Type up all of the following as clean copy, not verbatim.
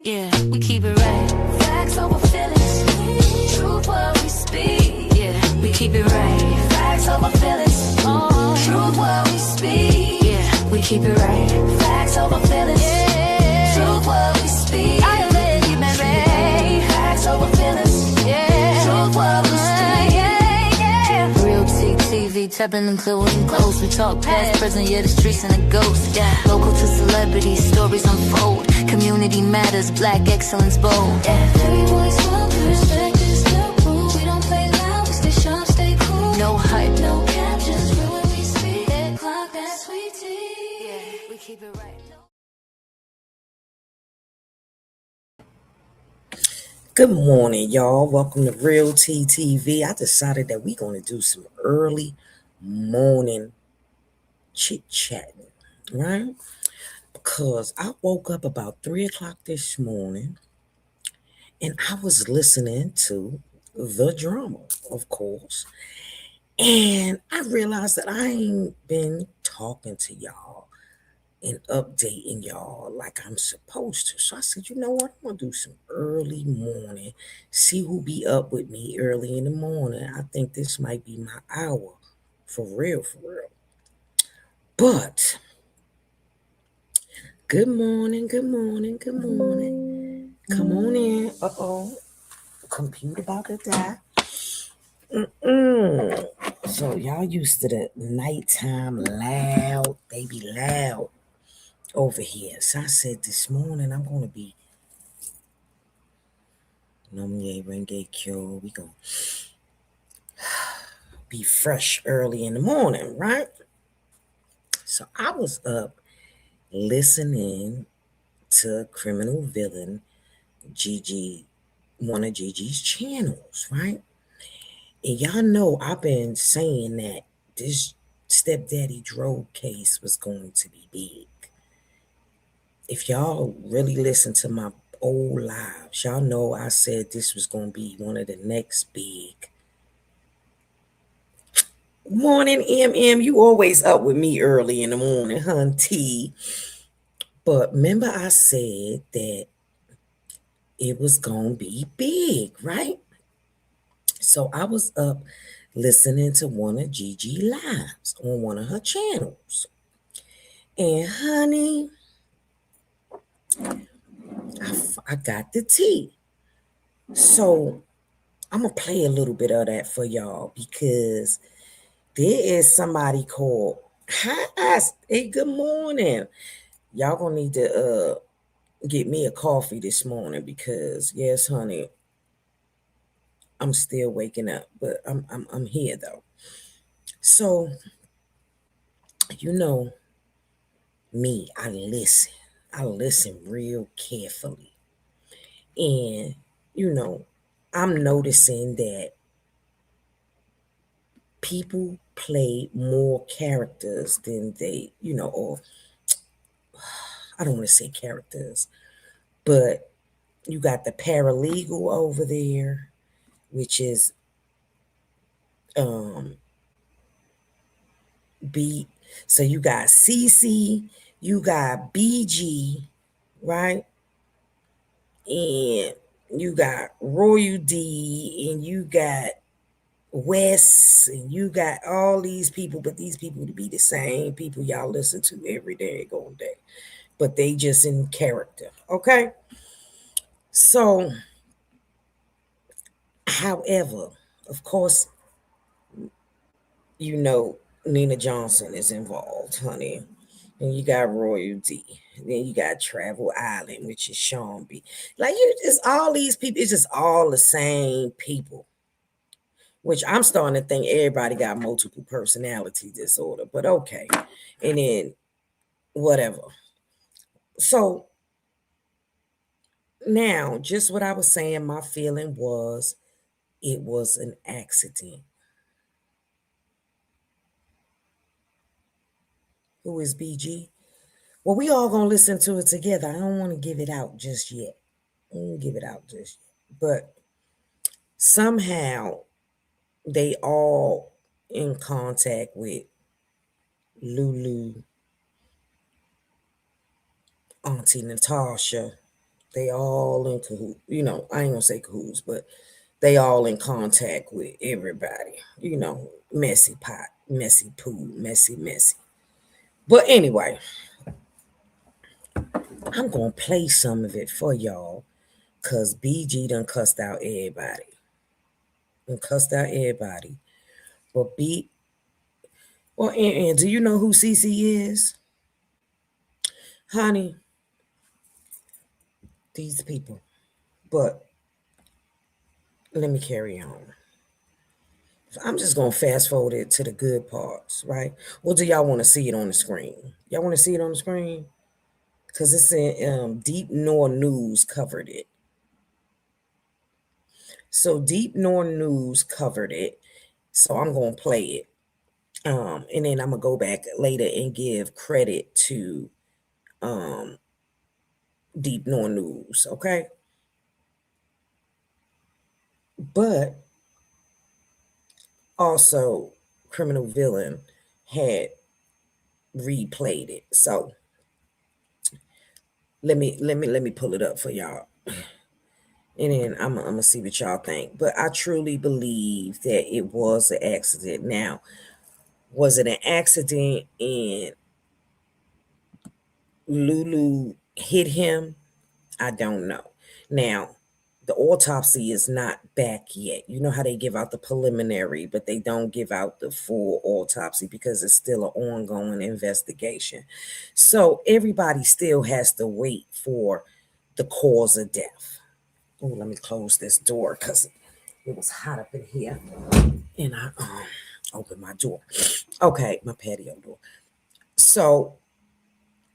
Yeah, we keep it right. Facts over feelings. Truth what we speak. Yeah, we keep it right. Facts over feelings. Truth what we speak. Yeah, we keep it right. Facts over feelings. Yeah. Truth what we speak. I let you marry. Facts over feelings. Yeah. Truth what we speak. Yeah. Real TV, tapping and clearing close. We talk past, present, yeah, the streets and the ghosts. Yeah. Local to celebrities, stories unfold. Community matters, black excellence bold. Every voice, one perspective, still proof. We don't play loud, we stay sharp, stay cool. No hype, no captions, real when we speak. That clock, that sweet tea. Yeah, we keep it right. Good morning, y'all. Welcome to Real T TV. I decided that we're going to do some early morning chit-chatting, right? Because I woke up about 3 o'clock this morning and I was listening to the drama, of course. And I realized that I ain't been talking to y'all and updating y'all like I'm supposed to. So I said, you know what? I'm going to do some early morning, see who be up with me early in the morning. I think this might be my hour. For real, for real. But good morning, good morning, good morning. Come on in. Uh-oh. Computer about to die. So y'all used to the nighttime loud. They be loud over here. So I said this morning I'm going to be Nomye Renge Kyo. We going to be fresh early in the morning, right? So I was up listening to Criminal Villain Gigi, one of Gigi's channels, right? And y'all know I've been saying that this stepdaddy DRO case was going to be big. If y'all really listen to my old lives, y'all know I said this was going to be one of the next big. Morning, MM. You always up with me early in the morning, hun, T. But remember I said that it was going to be big, right? So I was up listening to one of Gigi lives on one of her channels. And honey, I got the tea. So I'm going to play a little bit of that for y'all because there is somebody called, hi, hey, good morning. Y'all going to need to get me a coffee this morning because, yes, honey, I'm still waking up, but I'm here though. So, you know, me, I listen real carefully. And, you know, I'm noticing that people play more characters than they, or I don't want to say characters, but you got the paralegal over there, which is B. So you got CC, you got BG, right? And you got Royal D, and you got Wes, and you got all these people, but these people to be the same people y'all listen to every day, going day, but they just in character, okay? So, however, of course, you know Nina Johnson is involved, honey. And you got Royalty. Then you got Travel Island, which is Sean B. Like you just all these people, it's just all the same people. Which I'm starting to think everybody got multiple personality disorder, but okay. And then whatever. So now, just what I was saying, my feeling was it was an accident. Who is BG? Well, we all gonna listen to it together. I don't want to give it out just yet. I don't give it out just yet. But somehow they all in contact with Lulu, Auntie Natasha, They all in cahoots. I ain't gonna say cahoots, but they all in contact with everybody. Messy pot, messy poo, messy. But anyway, I'm gonna play some of it for y'all, cause BG done cussed out everybody. But and do you know who CC is? Honey, these people. But let me carry on. So I'm just gonna fast forward it to the good parts, right? Or do y'all want to see it on the screen? Y'all want to see it on the screen? Because it's in Deep North News covered it. So Deep North News covered it. So I'm gonna play it. And then I'm gonna go back later and give credit to Deep North News, okay? But also Criminal Villain had replayed it. So let me pull it up for y'all. And then I'm gonna see what y'all think. But I truly believe that it was an accident. Now, was it an accident and Lulu hit him? I don't know. Now, the autopsy is not back yet. You know how they give out the preliminary, but they don't give out the full autopsy because it's still an ongoing investigation. So everybody still has to wait for the cause of death. Oh, let me close this door because it was hot up in here. And I opened my door. Okay, my patio door. So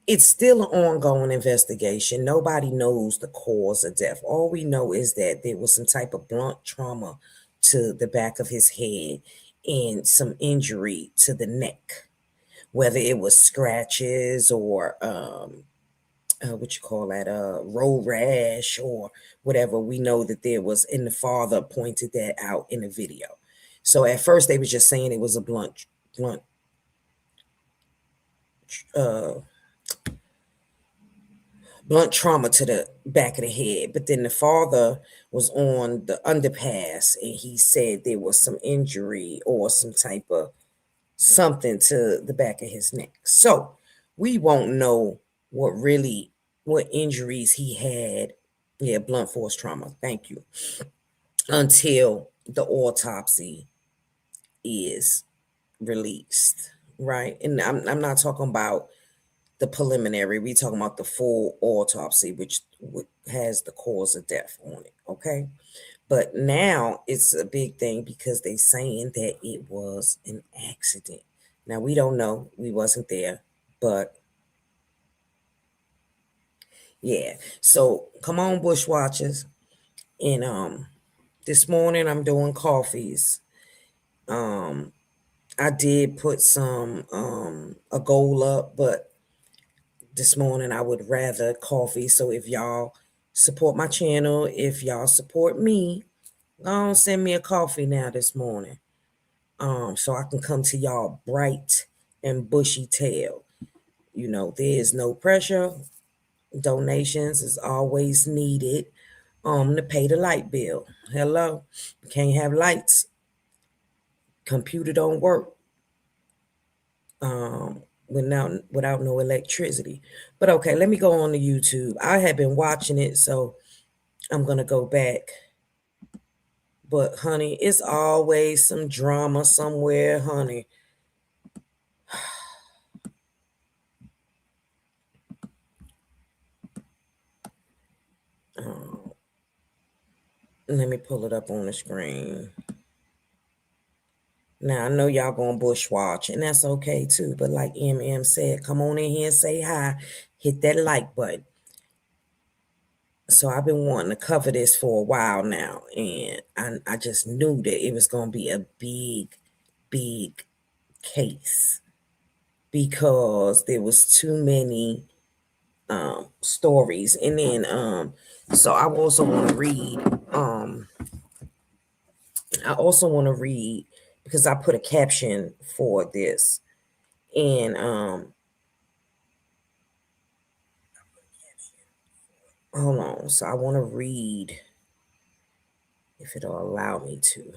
it's still an ongoing investigation. Nobody knows the cause of death. All we know is that there was some type of blunt trauma to the back of his head and some injury to the neck, whether it was scratches or what you call that, road rash or whatever. We know that there was, and the father pointed that out in the video. So at first they was just saying it was a blunt uh blunt trauma to the back of the head. But then the father was on the underpass and he said there was some injury or some type of something to the back of his neck. So we won't know what injuries he had. Yeah, blunt force trauma. Thank you. Until the autopsy is released, right? And I'm not talking about the preliminary. We talking about the full autopsy, which has the cause of death on it. Okay, but now it's a big thing because they saying that it was an accident. Now we don't know. We wasn't there, but yeah. So come on, bushwatchers. And this morning I'm doing coffees. I did put some a goal up, but this morning I would rather coffee. So if y'all support my channel, if y'all support me, go send me a coffee now this morning. So I can come to y'all bright and bushy tail. There is no pressure. Donations is always needed to pay the light bill. Hello. Can't have lights. Computer don't work. Without no electricity. But okay, let me go on to YouTube. I have been watching it, so I'm gonna go back. But honey, it's always some drama somewhere, honey. Let me pull it up on the screen. Now I know y'all gonna bush watch, and that's okay too. But like MM said, come on in here and say hi. Hit that like button. So I've been wanting to cover this for a while now, and I just knew that it was gonna be a big case because there was too many stories. And then so I also want to read because I put a caption for this. And hold on. So I want to read if it'll allow me to.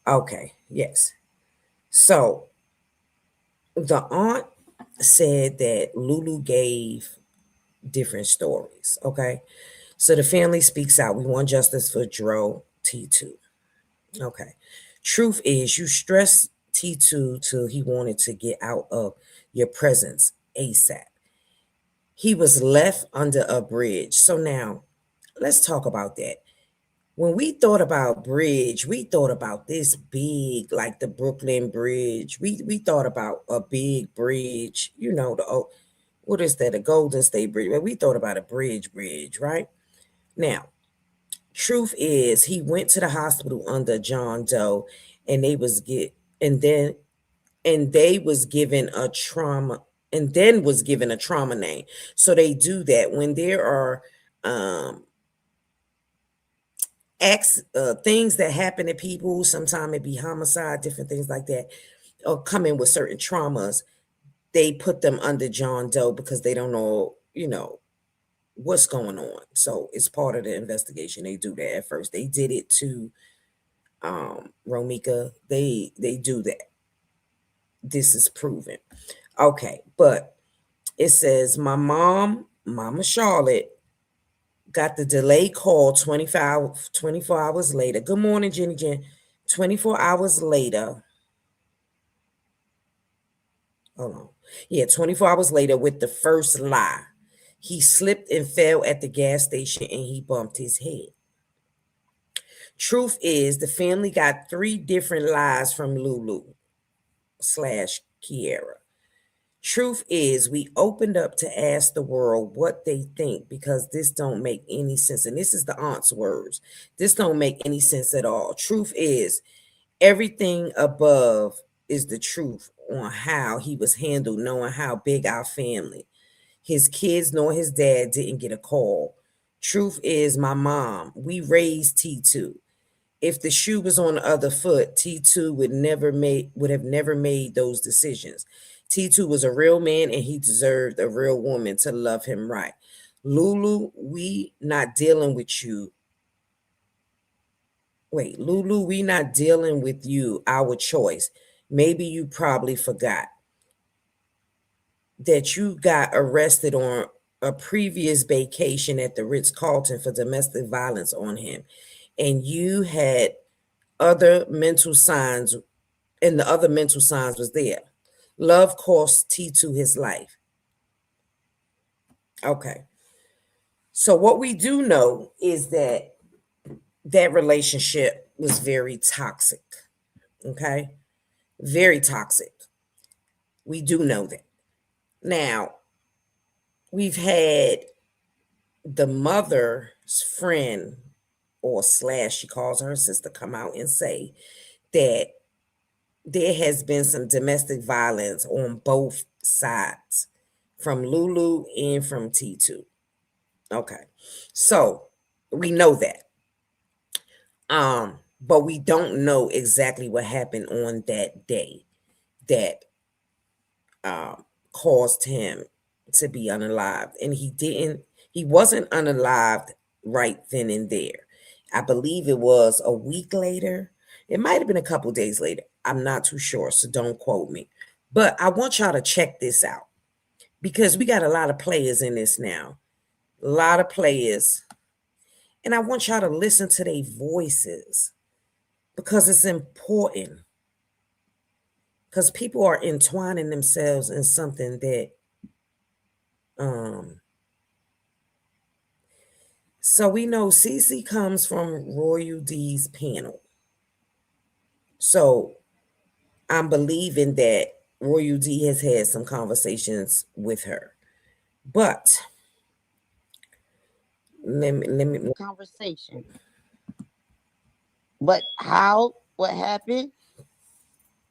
Okay, yes. So the aunt said that Lulu gave different stories. Okay. So the family speaks out. We want justice for DRO T2. Okay. Truth is, you stressed T2 till he wanted to get out of your presence ASAP. He was left under a bridge. So now let's talk about that. When we thought about bridge, we thought about this big, like the Brooklyn Bridge. We thought about a big bridge, what is that? A Golden State Bridge. Well, we thought about a bridge, right? Now, truth is, he went to the hospital under John Doe, and they was get and then and they was given a trauma and then was given a trauma name. So they do that when there are um acts, things that happen to people. Sometimes it be homicide, different things like that, or come in with certain traumas. They put them under John Doe because they don't know, what's going on. So it's part of the investigation. They do that at first. They did it to Romika. They do that. This is proven. Okay, but it says my mom, Mama Charlotte, got the delay call 24 hours later. Good morning, Jenny Jen. 24 hours later. Hold on. Yeah, 24 hours later with the first lie. He slipped and fell at the gas station and he bumped his head. Truth is, the family got three different lies from Lulu slash Keara. Truth is, we opened up to ask the world what they think because this don't make any sense. And this is the aunt's words. This don't make any sense at all. Truth is, everything above is the truth on how he was handled, knowing how big our family. His kids nor his dad didn't get a call. Truth is, my mom, we raised T2. If the shoe was on the other foot, T2 would have never made those decisions. T2 was a real man and he deserved a real woman to love him right. Lulu, we not dealing with you. Wait, Lulu, we not dealing with you, our choice. Maybe you probably forgot that you got arrested on a previous baecation at the Ritz Carlton for domestic violence on him. And you had other mental signs, and the other mental signs was there. Love cost T2 his life. Okay. So what we do know is that that relationship was very toxic. Okay? Very toxic. We do know that. Now, we've had the mother's friend or slash, she calls her sister, come out and say that there has been some domestic violence on both sides, from Lulu and from T2. Okay. So we know that. But we don't know exactly what happened on that day that caused him to be unalived. And he wasn't unalived right then and there. I believe it was a week later. It might have been a couple days later. I'm not too sure, so don't quote me. But I want y'all to check this out because we got a lot of players in this now. A lot of players. And I want y'all to listen to their voices because it's important. Because people are entwining themselves in something that so we know Cece comes from Royal D's panel. So I'm believing that Royal D has had some conversations with her. But let me conversation. But how? What happened?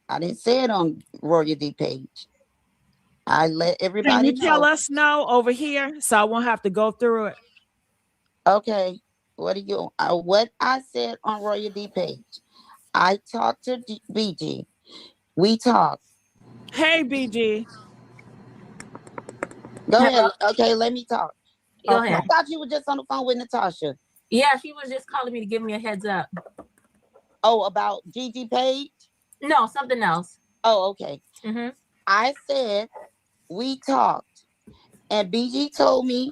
I didn't say it on Royal D page. I let Can everybody you tell know. us now over here so I won't have to go through it? Okay, what do you? What I said on Royal D page. I talked to BG. We talked. Hey, BG. Go ahead. Okay, let me talk. Go I ahead. thought you were just on the phone with Natasha. Yeah, she was just calling me to give me a heads up. Oh, about Gigi Page? No, something else. Oh, okay. Mm-hmm. I said we talked, and BG told me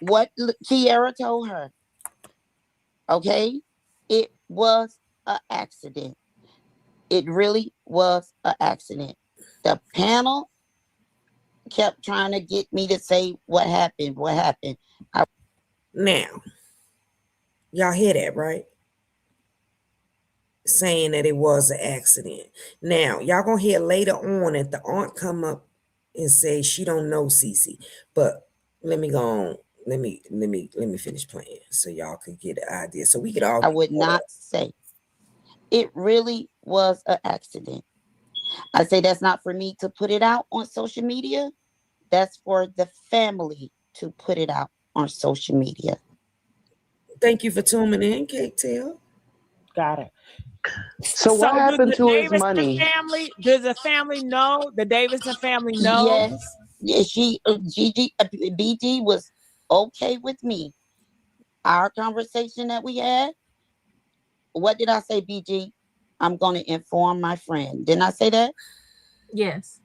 what Keara told her. Okay? It was an accident. It really was an accident. The panel kept trying to get me to say what happened. Now, y'all hear that, right? Saying that it was an accident. Now, y'all gonna hear later on that the aunt come up and say she don't know Cece. But let me go on. Let me finish playing so y'all could get an idea. So we could all. I would not say it really was an accident. I say that's not for me to put it out on social media. That's for the family to put it out on social media. Thank you for tuning in, Kate Tail. Got it. So what happened to his money? Family, does the family know? The Davidson family know? Yes. She, BG was okay with me. Our conversation that we had. What did I say, BG? I'm going to inform my friend. Didn't I say that? Yes.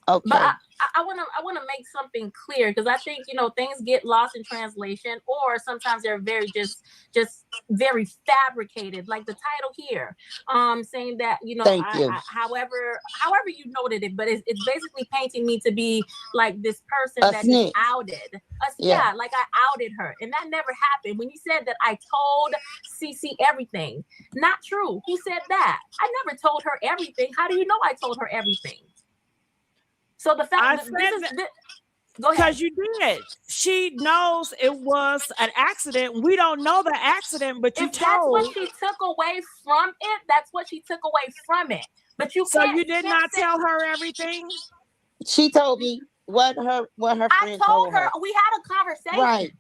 Okay. But I want to make something clear, because I think, things get lost in translation, or sometimes they're very just very fabricated, like the title here, saying that, Thank you. however you noted it, but it's basically painting me to be like this person that snitch. is outed. Yeah, like I outed her, and that never happened. When you said that I told Cece everything, not true. Who said that? I never told her everything. How do you know I told her everything? So the fact that go ahead. Because you did. She knows it was an accident. We don't know the accident, but you if told. That's what she took away from it. That's what she took away from it. But you so can't. You did not tell her everything. She told me what her friend I told her. We had a conversation. Right.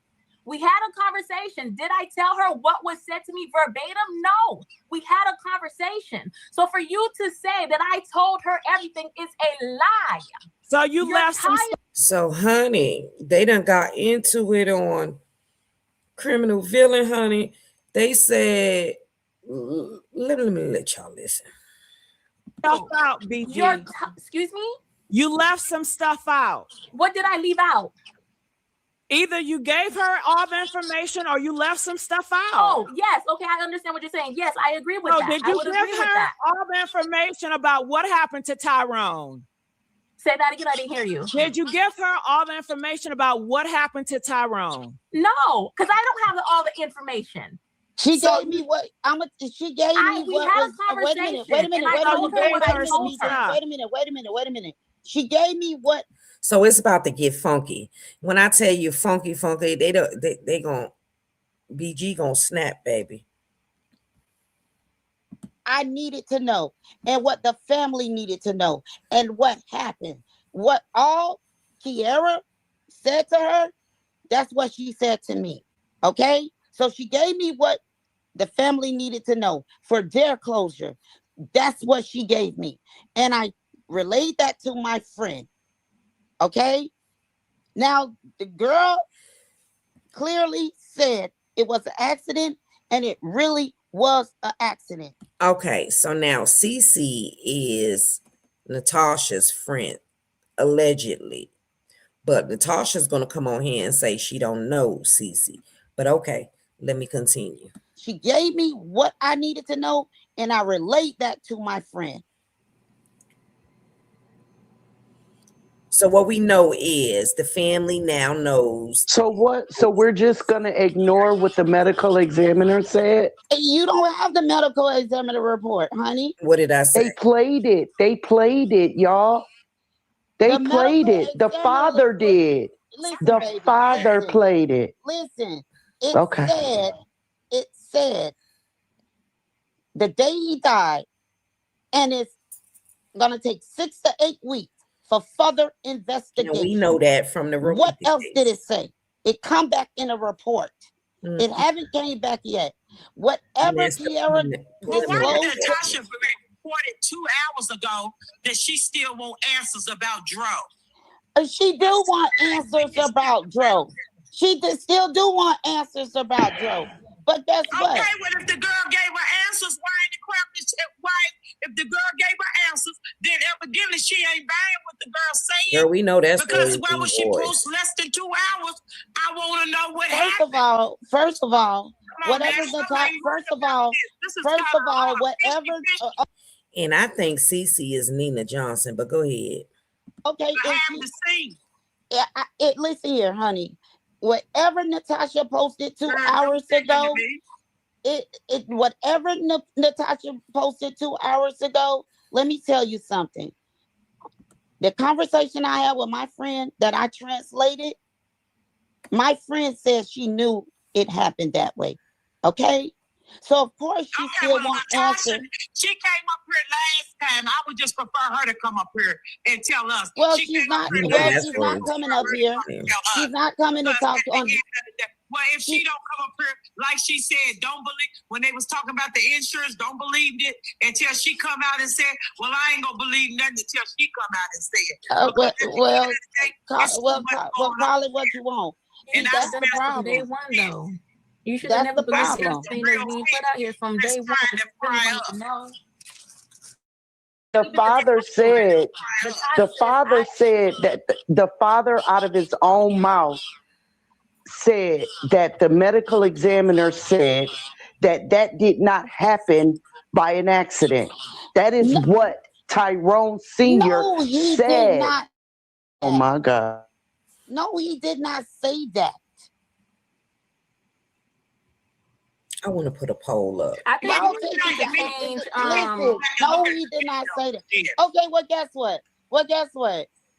We had a conversation. Did I tell her what was said to me verbatim? No. We had a conversation. So for you to say that I told her everything is a lie. So you're left some. So, honey, they done got into it on Criminal Villain, honey. They said, let me let y'all listen. Stuff out, BG. Excuse me? You left some stuff out. What did I leave out? Either you gave her all the information or you left some stuff out. Oh, yes. Okay, I understand what you're saying. Yes, I agree with that. Did you give her all the information about what happened to Tyrone? Say that again. I didn't hear you. Did you give her all the information about what happened to Tyrone? No, because I don't have all the information. She gave me what she gave me. We had a conversation. Wait a minute. She gave me what. So it's about to get funky. When I tell you funky, they gonna BG gonna snap, baby. I needed to know, and what the family needed to know, and what happened. What all Keara said to her, that's what she said to me. Okay? So she gave me what the family needed to know for their closure. That's what she gave me. And I relayed that to my friend. Okay? Now, the girl clearly said it was an accident, and it really was an accident. Okay, so now Cece is Natasha's friend, allegedly. But Natasha's going to come on here and say she don't know Cece. But okay, let me continue. She gave me what I needed to know, and I relayed that to my friend. So what we know is the family now knows. So what? So we're just going to ignore what the medical examiner said? You don't have the medical examiner report, honey. What did I say? They played it, y'all. They played it. The father did. Listen, the baby, father played it. Listen, it said the day he died, and it's going to take 6 to 8 weeks for further investigation. And we know that from the report. What else did it say? It come back in a report. Mm-hmm. It haven't came back yet. Whatever Keara disclosed. Natasha reported 2 hours ago that she still want answers about DRO. She do want answers about DRO. She still do want answers about Joe. But guess what? Okay, well, if the girl gave her answers, why in the crap is why? If the girl gave her answers, then evidently she ain't buying what the girl saying. Girl, we know that's because why Rosie would she voice. post less than 2 hours? I want to know what First happened. of all, Come on, whatever man, the stop top. being First rude of about all, this. This is kinda whatever. And I think Cece is Nina Johnson, but go ahead. Okay, behind the scenes. listen here, honey. Whatever Natasha posted 2 Girl, hours don't say that ago, to me. whatever Natasha posted 2 hours ago, let me tell you something. The conversation I had with my friend that I translated, my friend said she knew it happened that way. Okay? So of course she still well, wants Natasha, answers. she came up here last time. I would just prefer her to come up here and tell us. Well, She she's came up not. here Yeah, Well, last that's she's time. not Rosie. coming up here. She's not coming to talk on. Well, if she don't come up here, like she said, don't believe when they was talking about the insurance, don't believe it until she come out and said, well, I ain't gonna believe nothing until she come out and say it. Well, call it on. what you want. See, And that's I the said From day problem. one, though. You should That's have never the believed problem. everything that's being put out here from day one. trying to You fry really wanted up. to know. The father said, that the father out of his own mouth said that the medical examiner said that did not happen by an accident. That is what Tyrone Sr. No, he said. did not. Oh my God. No, he did not say that. I want to put a poll up. I think Y'all we take need to it. change. Listen, no, he did not say that. Okay, well, guess what?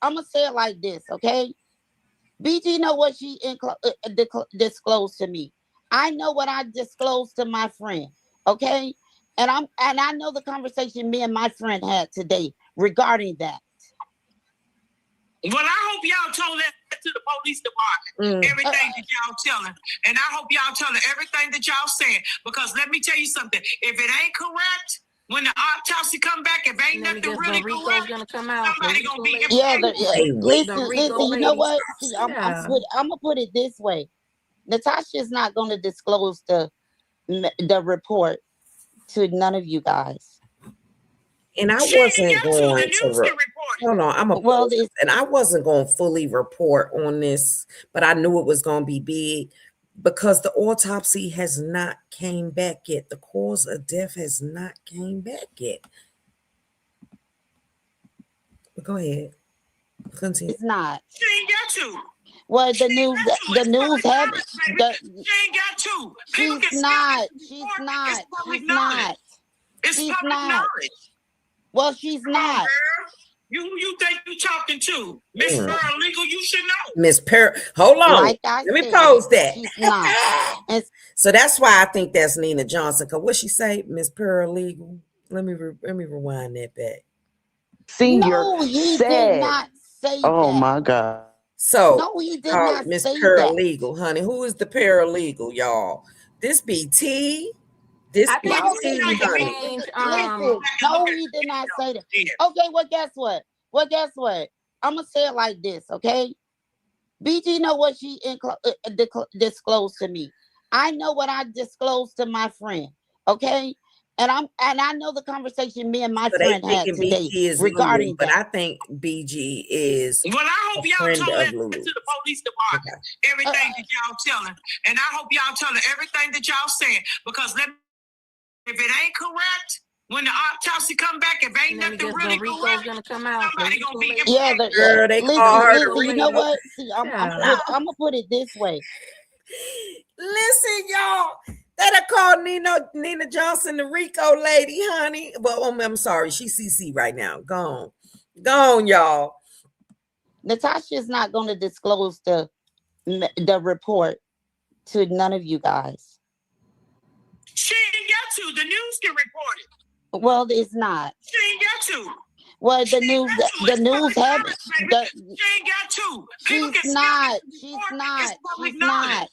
I'm gonna say it like this, okay? BG know what she disclosed to me. I know what I disclosed to my friend, okay? And I know the conversation me and my friend had today regarding that. Well, I hope y'all told that to the police department, everything that y'all telling. And I hope y'all telling everything that y'all saying. Because let me tell you something. If it ain't correct, when the autopsy come back, if ain't nothing really correct, gonna come out. somebody gonna be Listen, you know what? See, I'm Yeah. gonna put it this way. Natasha's not gonna disclose the report to none of you guys. And I wasn't going to hold on. And I wasn't going to fully report on this, but I knew it was going to be big because the autopsy has not came back yet. The cause of death has not came back yet. But go ahead, continue. It's not. She ain't got to. Well, the news have it. She ain't got to. She's not. She's not. It's public knowledge. Well, she's not. You think you talking to Miss Paralegal? You should know. Miss hold on. Like I Let me said, pose that. She's not. So that's why I think that's Nina Johnson. Cause what she say, Miss Paralegal? Let me rewind that back. Senior no, he said, did not say oh that. my God. So no, he did not Miss say Paralegal, that. honey. Who is the paralegal, y'all? This be T. This I be think T, we need to honey. change. Listen, no, he did not say that. Okay, well, guess what? I'm gonna say it like this, okay? BG know what she disclosed to me. I know what I disclosed to my friend, okay? And I know the conversation me and my friend had today regarding Lulu, but I think BG is. Well, I hope y'all told that to the police department, everything that y'all telling, and I hope y'all telling everything that y'all saying. Because if it ain't correct, when the autopsy come back, if ain't nothing really correct, gonna come out. somebody gonna be girl. They call her. Listen, you know what? See, I'm gonna put it this way. Listen, y'all. That'll call Nina Johnson the Rico lady, honey. Well, I'm sorry. She's CC right now. Gone, y'all. Natasha's not going to disclose the report to none of you guys. She ain't got to. The news can report it. Well, it's not. She ain't got to. Well, the news have it. She ain't got to. She's not. It's public knowledge.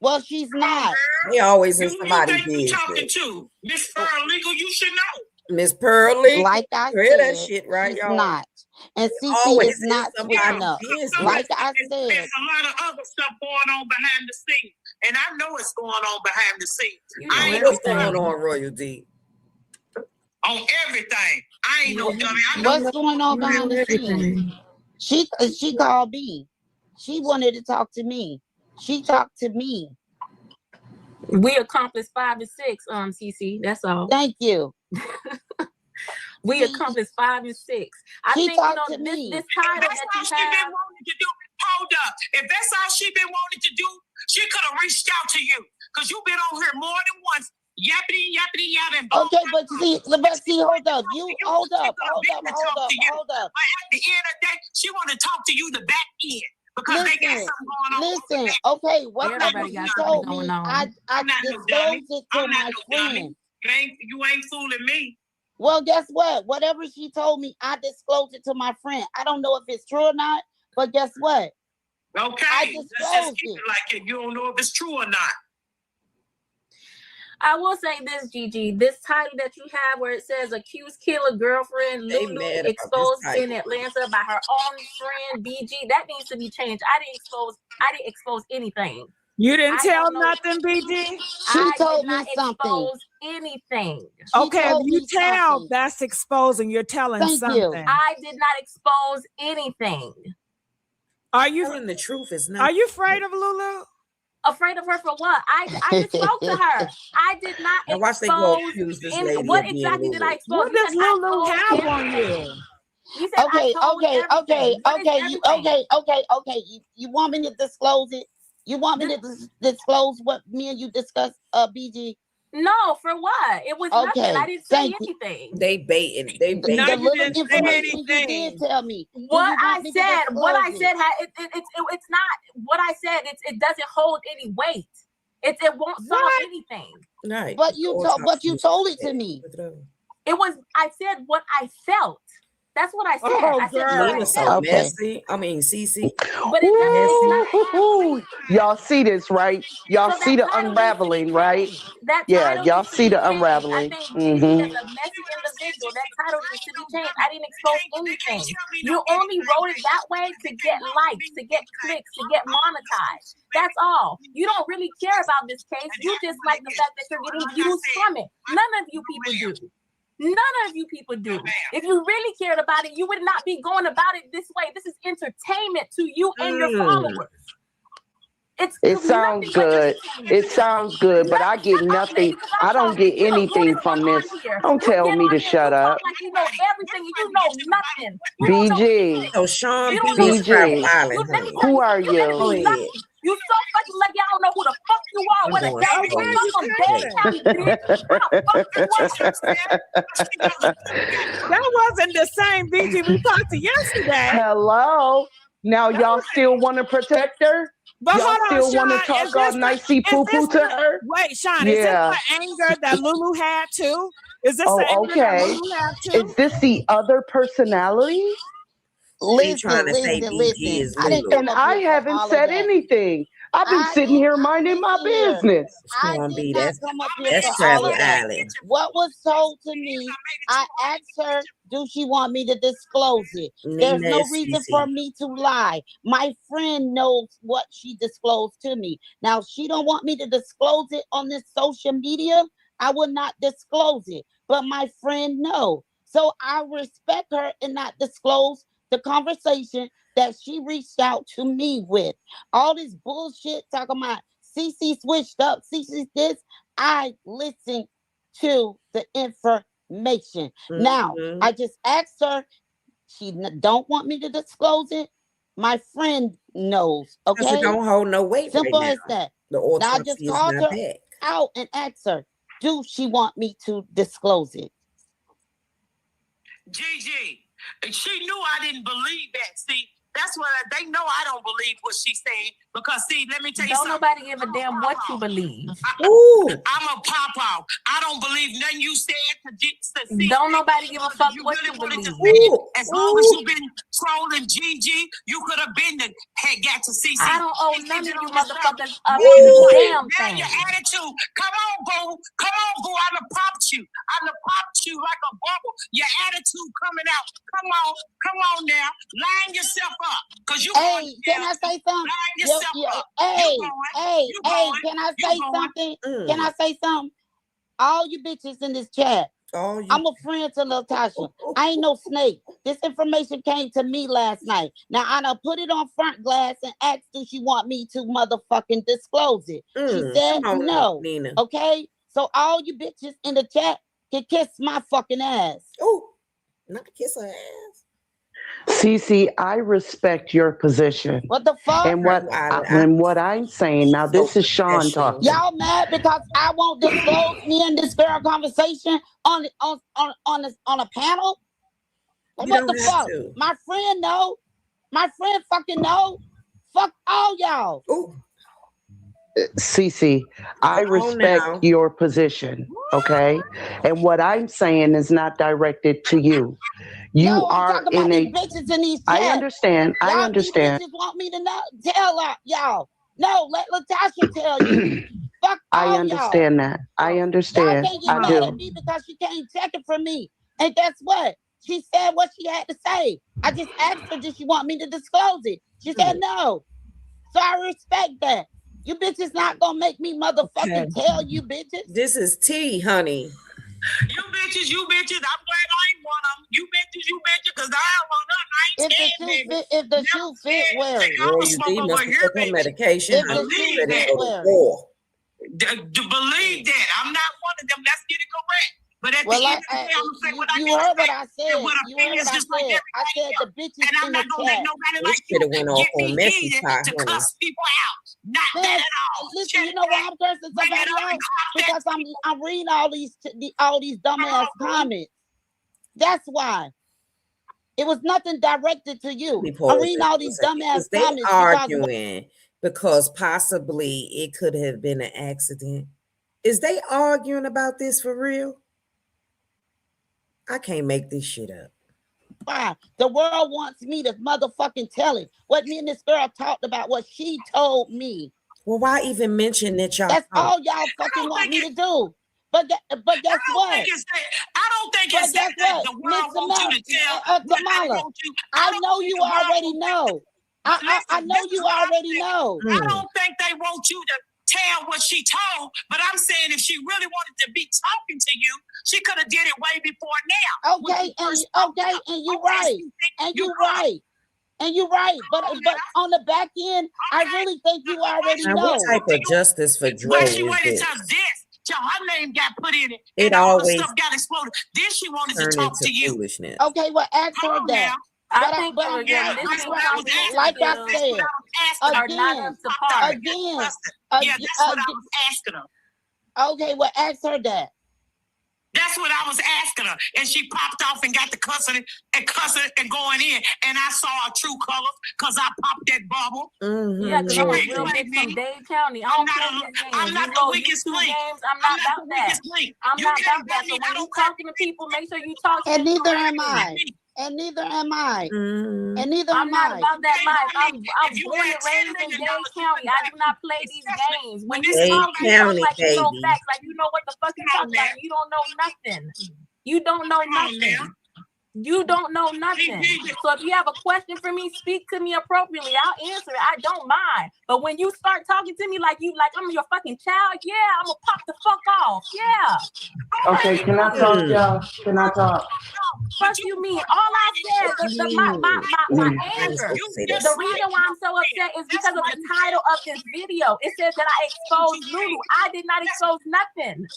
Well, she's not. They always in somebody's business. You talking business. to Miss Paralegal? You should know. Miss Paralegal. Like I hear said, that shit, right, she's y'all? not. And CC always is not is somebody's switching up. business. Like I said, There's a lot of other stuff going on behind the scenes, and I know it's going on behind the scenes. You know I ain't What's no going dummy on, Royalty? on everything. I ain't no dummy. I know what's going on behind the scenes? She called me. She wanted to talk to me. She talked to me. We accomplished 5 and 6, CC. That's all. Thank you. We accomplished 5 and 6. I She think you know talked to this me. title that's that all you she been have. wanting to do. Hold up. If that's all she been wanting to do, she could have reached out to you. Because you've been on here more than once. Yappity, yappity, yapping. Okay, but see, hold up. Hold up. But at the end of the day, she want to talk to you the back end. Because they got something going on. Listen, okay, whatever Everybody you got told something me, going on. I I'm not no disclosed dummy. it to I'm not my no dummy. friend. You ain't fooling me. Well, guess what? Whatever she told me, I disclosed it to my friend. I don't know if it's true or not, but guess what? Okay. I Let's just disclosed keep it. it like it. You don't know if it's true or not. I will say this, Gigi. This title that you have where it says accused killer girlfriend They Lulu mad about exposed this title. in Atlanta by her own friend BG. That needs to be changed. I didn't expose anything. You didn't I tell don't know. nothing, BG? She told did not me something. expose anything. She Okay, if told you me tell, something. that's exposing. You're telling Thank something. you. I did not expose anything. Are you Telling the truth is not. Are you afraid of Lulu? Afraid of her for what? I just spoke to her. I did not Now watch they go expose accuse this any. lady What of being exactly did I Lulu. expose? What You does said I Lulu told have on everything. you? You said I told everything. What is everything? Okay. You want me to disclose it? You want me to disclose what me and you discussed, BG? No, for what? It was nothing. Okay, I didn't say thank you. anything. They baiting. They The baiting. you little didn't say information you did anything. tell me. Do What you I want me to said, disclose it? it's not what I said. It doesn't hold any weight. It won't solve What? anything. Right. But you told it to me. It was. I said what I felt. That's what I said. Oh, I said girl. what I Lena so felt. Okay. messy. I mean, Cece. But it doesn't. Ooh, y'all see this, right? Y'all So that see the title needs to be unraveling, right? changed. That Yeah, title y'all needs to see be the changed. unraveling. I think Gigi is a messy individual. That title needs to be changed. I didn't expose anything. You only wrote it that way to get likes, to get clicks, to get monetized. That's all. You don't really care about this case. You just like the fact that you're getting views from it. None of you people do. None of you people do. If you really cared about it, you would not be going about it this way. This is entertainment to you and your followers. It sounds good. It sounds good, but I get nothing. I don't get anything from this. Don't tell me to shut up. Like you know everything, and you know nothing. You don't know BG, anything. So Sean You B don't know is Crab BG, Island, Let me honey. tell who you are something. You better Go be you? ahead. lucky. You so fucking lucky. I don't know who the fuck you are. I'm Where the going hell you straight. come from, Dade County, bitch. How the fuck you are? That wasn't the same BG we talked to yesterday. Hello. Now y'all still want to protect her? But Y'all hold on, still want to Sean. talk all nicey poo poo to her? Wait, Sean, Yeah. is this the anger that Lulu had too? Is this the Oh, anger that okay. Lulu had too? Is this the other personality? She trying to say BG is I didn't Lulu. And come up I here for haven't all of said that. anything. I've been I sitting did here not minding my sit here. business. I Sean did B, not that's come up here that's for all Travel of that. Island. What was told to me, I asked her, do she want me to disclose it? There's Nina no is reason Cece. for me to lie. My friend knows what she disclosed to me. Now, if she don't want me to disclose it on this social media, I will not disclose it. But my friend knows. So I respect her and not disclose the conversation that she reached out to me with. All this bullshit talking about CC switched up, CC this. I listen to the information. Now, I just asked her. She don't want me to disclose it. My friend knows. Because Okay, it don't hold no weight simple right as now. that. The Now I autopsy just is called not her back. out and asked her, do she want me to disclose it? Gigi, she knew I didn't believe that. See, that's what they know. I don't believe what she's saying because, see, let me tell you Don't something. nobody give a damn what you believe. Ooh, I'm a pop out. I don't believe nothing you said to see. Don't nobody give a fuck You what really you wanted to believe. say it. As long as you've been trolling Gigi, you could have been the had got to see. I don't owe none of you motherfuckers a Now damn your thing. attitude. Come on, boo. Come on, boo. I done popped you. I done popped you like a bubble. Your attitude coming out. Come on now. Line yourself up. Cause you Hey, can I say something? line yourself up. Hey, You going. can I say something? Can I say something? All you bitches in this chat, I'm a friend to Natasha. I ain't no snake. This information came to me last night. Now I done put it on front glass and asked if she want me to motherfucking disclose it. She said no. Nina. Okay, so all you bitches in the chat can kiss my fucking ass. Oh, not to kiss her ass. Cece, I respect your position. What the fuck? And what I'm saying now, this is Sean talking. Y'all mad because I won't disclose me and this girl conversation on a panel? Like, what the fuck? My friend know. My friend fucking know. Fuck all y'all. Ooh. Cece, I respect your position, okay? And what I'm saying is not directed to you. You are in a. Bitches in these I understand. Y'all, I understand. These bitches want me to know. Tell y'all. No, let Latasha tell you. Fuck all I understand y'all. that. I understand. Y'all can't get mad at me because she can't check it from me. And guess what? She said what she had to say. I just asked her, did she want me to disclose it? She said no. So I respect that. You bitches not gonna make me motherfucking tell you bitches. This is tea, honey. You bitches. I'm glad I ain't one of them. You bitches, because I ain't one of them. I ain't scared, if the shoe fit, wear it. Girl, you must take her medication. If the shoe fit, wear it. Believe that. I'm not one of them. Let's get it correct. But at the end of the day, I'm gonna say what I you heard what I said. You heard what I said. I said the bitches and I'm not gonna let nobody like you get me heated to cuss people out. Not that at all. Listen, you know why I'm cursing somebody else? Because I'm reading all these dumbass comments. That's why. It was nothing directed to you. I'm reading all these dumbass comments. They arguing because possibly it could have been an accident. Is they arguing about this for real? I can't make this shit up. Why? The world wants me to motherfucking tell it. What me and this girl talked about, what she told me. Well, why even mention that y'all? That's all y'all fucking want me to do. But guess what? I don't think it's that the world wants you to tell. Kamala, I know you already know. I know you already know. I don't think they want you to tell what she told, but I'm saying if she really wanted to be talking to you, she could have did it way before now. Okay, and you're right. And you're right. And you're right. But on the back end, I really think you already know. What type of justice for Dro But is she waited this? till this. Till her name got put in it. It and all the always stuff got exploded. Then she wanted to turn talk into to you. foolishness. Okay, well, ask her that. I think like I said, again, yeah, that's what I was asking her. Okay, well, ask her that. That's what I was asking her. And she popped off and got the cussing and going in. And I saw her true colors because I popped that bubble. Mm-hmm. Yeah, because I was real big from Dade County. I'm not the weakest link. I'm not about that. I'm not about that. So when you talking to people, make sure you talk to them. And neither am I. And neither am I. Mm-hmm. And neither I'm am not I. about that life. I'm born and raised in Dade County. I do not play these games. When you talk, you talk like you know facts, like you know what the fuck you talking about. You don't know nothing. You don't know nothing. You don't know nothing. So if you have a question for me, speak to me appropriately. I'll answer it. I don't mind. But when you start talking to me like I'm your fucking child, yeah, I'm gonna pop the fuck off. Yeah. Okay, can I talk, y'all? Can I talk? What you mean? All I said, my anger. The reason why I'm so upset is because of the title of this video. It says that I exposed Lulu. I did not expose nothing.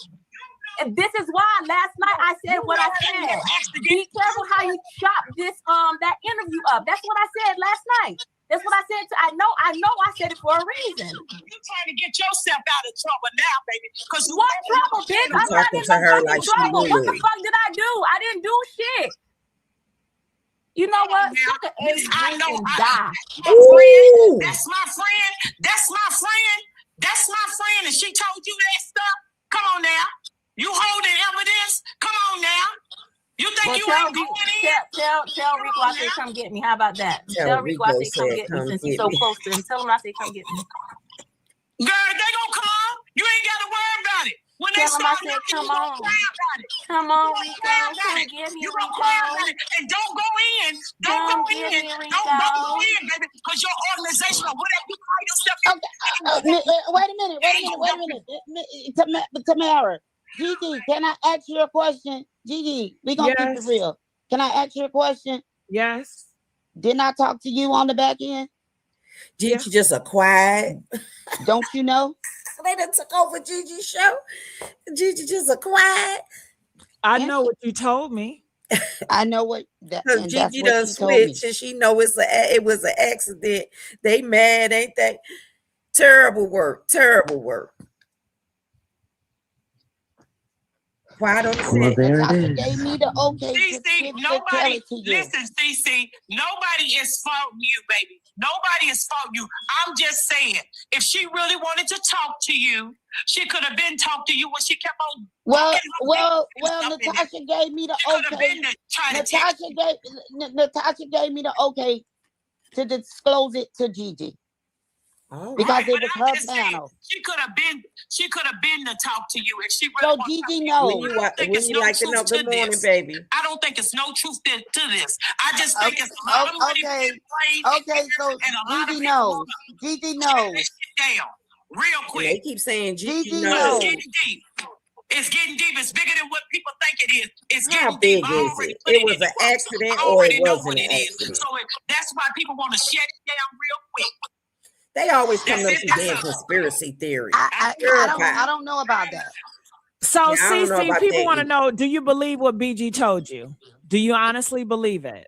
And this is why last night I said what I said. Be careful how you chop this that interview up. That's what I said last night. That's what I said. I know I said it for a reason. You're trying to get yourself out of trouble now, baby. Because what trouble, bitch? I'm not in no fucking trouble. What the fuck did I do? I didn't do shit. You know what? Suck an egg and die. That's my friend. That's my friend. That's my friend. And she told you that stuff. Come on now. You holding evidence? Come on now. You think you ain't going in? Tell Rico I said come get me. How about that? Tell Rico I said come get me since he's so close to him. Tell him I said come get me. Girl, they gonna come on. You ain't got to worry about it. When they Tell him I start said, looking, come you gonna on. cry about it. Come on, Rico. Come get me, You gonna cry about Rico. it. And don't go in. Don't Come go get in. me, Don't go Rico. in, baby. Because your organization or whatever you call yourself. Wait a minute. Tamara, Gigi, can I ask you a question? Gigi, we gonna keep it Yes. real. Can I ask you a question? Yes. Didn't I talk to you on the back end? Gigi just a quiet. Don't you know? They done took over Gigi's show. Gigi just a quiet. I know what you told me. I know what that, Because and that's Gigi what done she told me. switched and she know it was an accident. They mad, ain't they? Terrible work. Terrible work. Why don't you Well, say there it Natasha is. gave me the okay to CC, tell nobody, it to you. listen, CC, nobody is faulting you, baby. Nobody is faulting you. I'm just saying, if she really wanted to talk to you, she could have been talked to you when she kept on. Well, Something Natasha gave me the She could have okay. been trying to text. Natasha gave me the okay to disclose it to Gigi because Right, it but was I'm her just saying, panel. she could have been to talk to you if she really So wanted to Gigi talk to you. knows. when I don't think it's you no like to know? truth to Good morning, this. baby. I don't think it's no truth to this. I just think it's a lot of money Okay. being played. Okay, so and a lot of Gigi people knows. want to Gigi shut knows. this shit down real And they quick. keep saying Gigi Gigi knows. knows. It's getting deep. It's getting deep. It's bigger than what people think it is. It's How getting deep. big I is already it? put It it was in the an group. accident I or it already know wasn't what an it is. accident? So that's why people want to shut it down real quick. They always come That's up it. with That's damn all. conspiracy theory. I don't know about that. So, Yeah, I don't know CC, about people that want to either. know, do you believe what BG told you? Do you honestly believe it?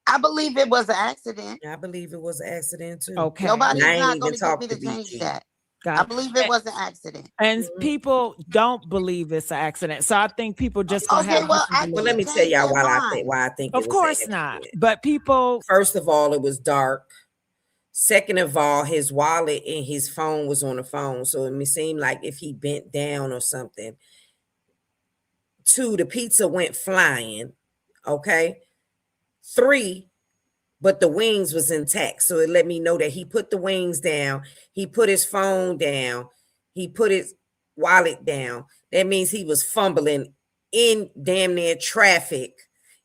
I believe it was an accident. I believe it was an accident too. Okay. Nobody's And I ain't not even going to get talked me to to change BG. that. Got I it. believe it was an accident. And people don't believe it's an accident. So I think people just gonna Okay, have well, I different Well, can't let me beliefs. tell change y'all their mind. why I think it Of was course an not. accident. But people, First of all, it was dark. Second of all, his wallet and his phone was on the phone. So it seemed like if he bent down or something. Two, the pizza went flying. Okay. Three, but the wings was intact. So it let me know that he put the wings down. He put his phone down. He put his wallet down. That means he was fumbling in damn near traffic.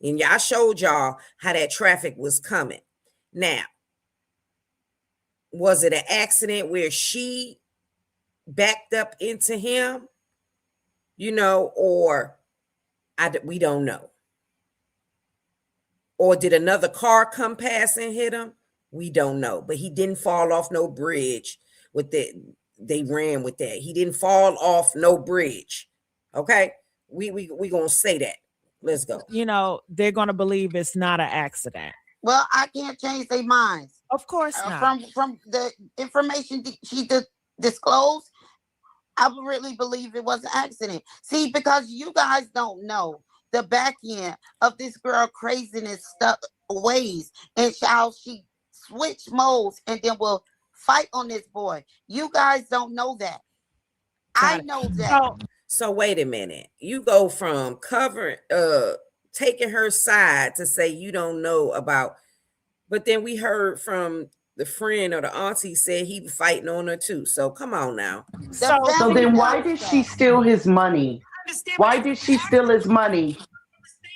And I showed y'all how that traffic was coming. Now, was it an accident where she backed up into him? Or we don't know. Or did another car come past and hit him? We don't know. But he didn't fall off no bridge with that. They ran with that. He didn't fall off no bridge. Okay? We gonna say that. Let's go. they're gonna believe it's not an accident. Well, I can't change their minds. Of course not. From the information she disclosed, I really believe it was an accident. See, because you guys don't know the back end of this girl craziness stuff ways and how she switch modes and then will fight on this boy. You guys don't know that. I know that. So wait a minute. You go from taking her side to say you don't know about, but then we heard from the friend or the auntie said he was fighting on her too. So come on now. So then why did she steal his money? Why did she steal his money?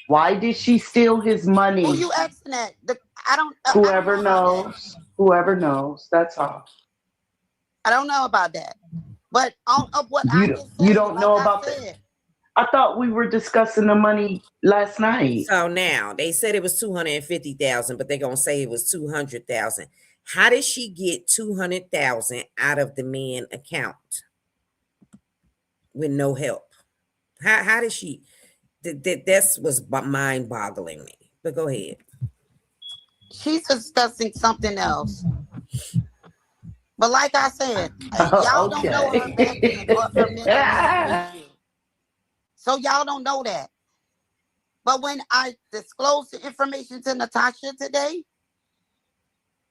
Why did she steal his money? Who you asking that? Whoever knows. Whoever knows. That's all. I don't know about that. But what you don't know about that. I thought we were discussing the money last night. So now they said it was 250,000, but they're gonna say it was 200,000. How did she get 200,000 out of the man account with no help? How did she? That was mind-boggling me. But go ahead. She's discussing something else. But like I said, y'all don't know her back end or her mental health issue. So y'all don't know that. But when I disclosed the information to Natasha today,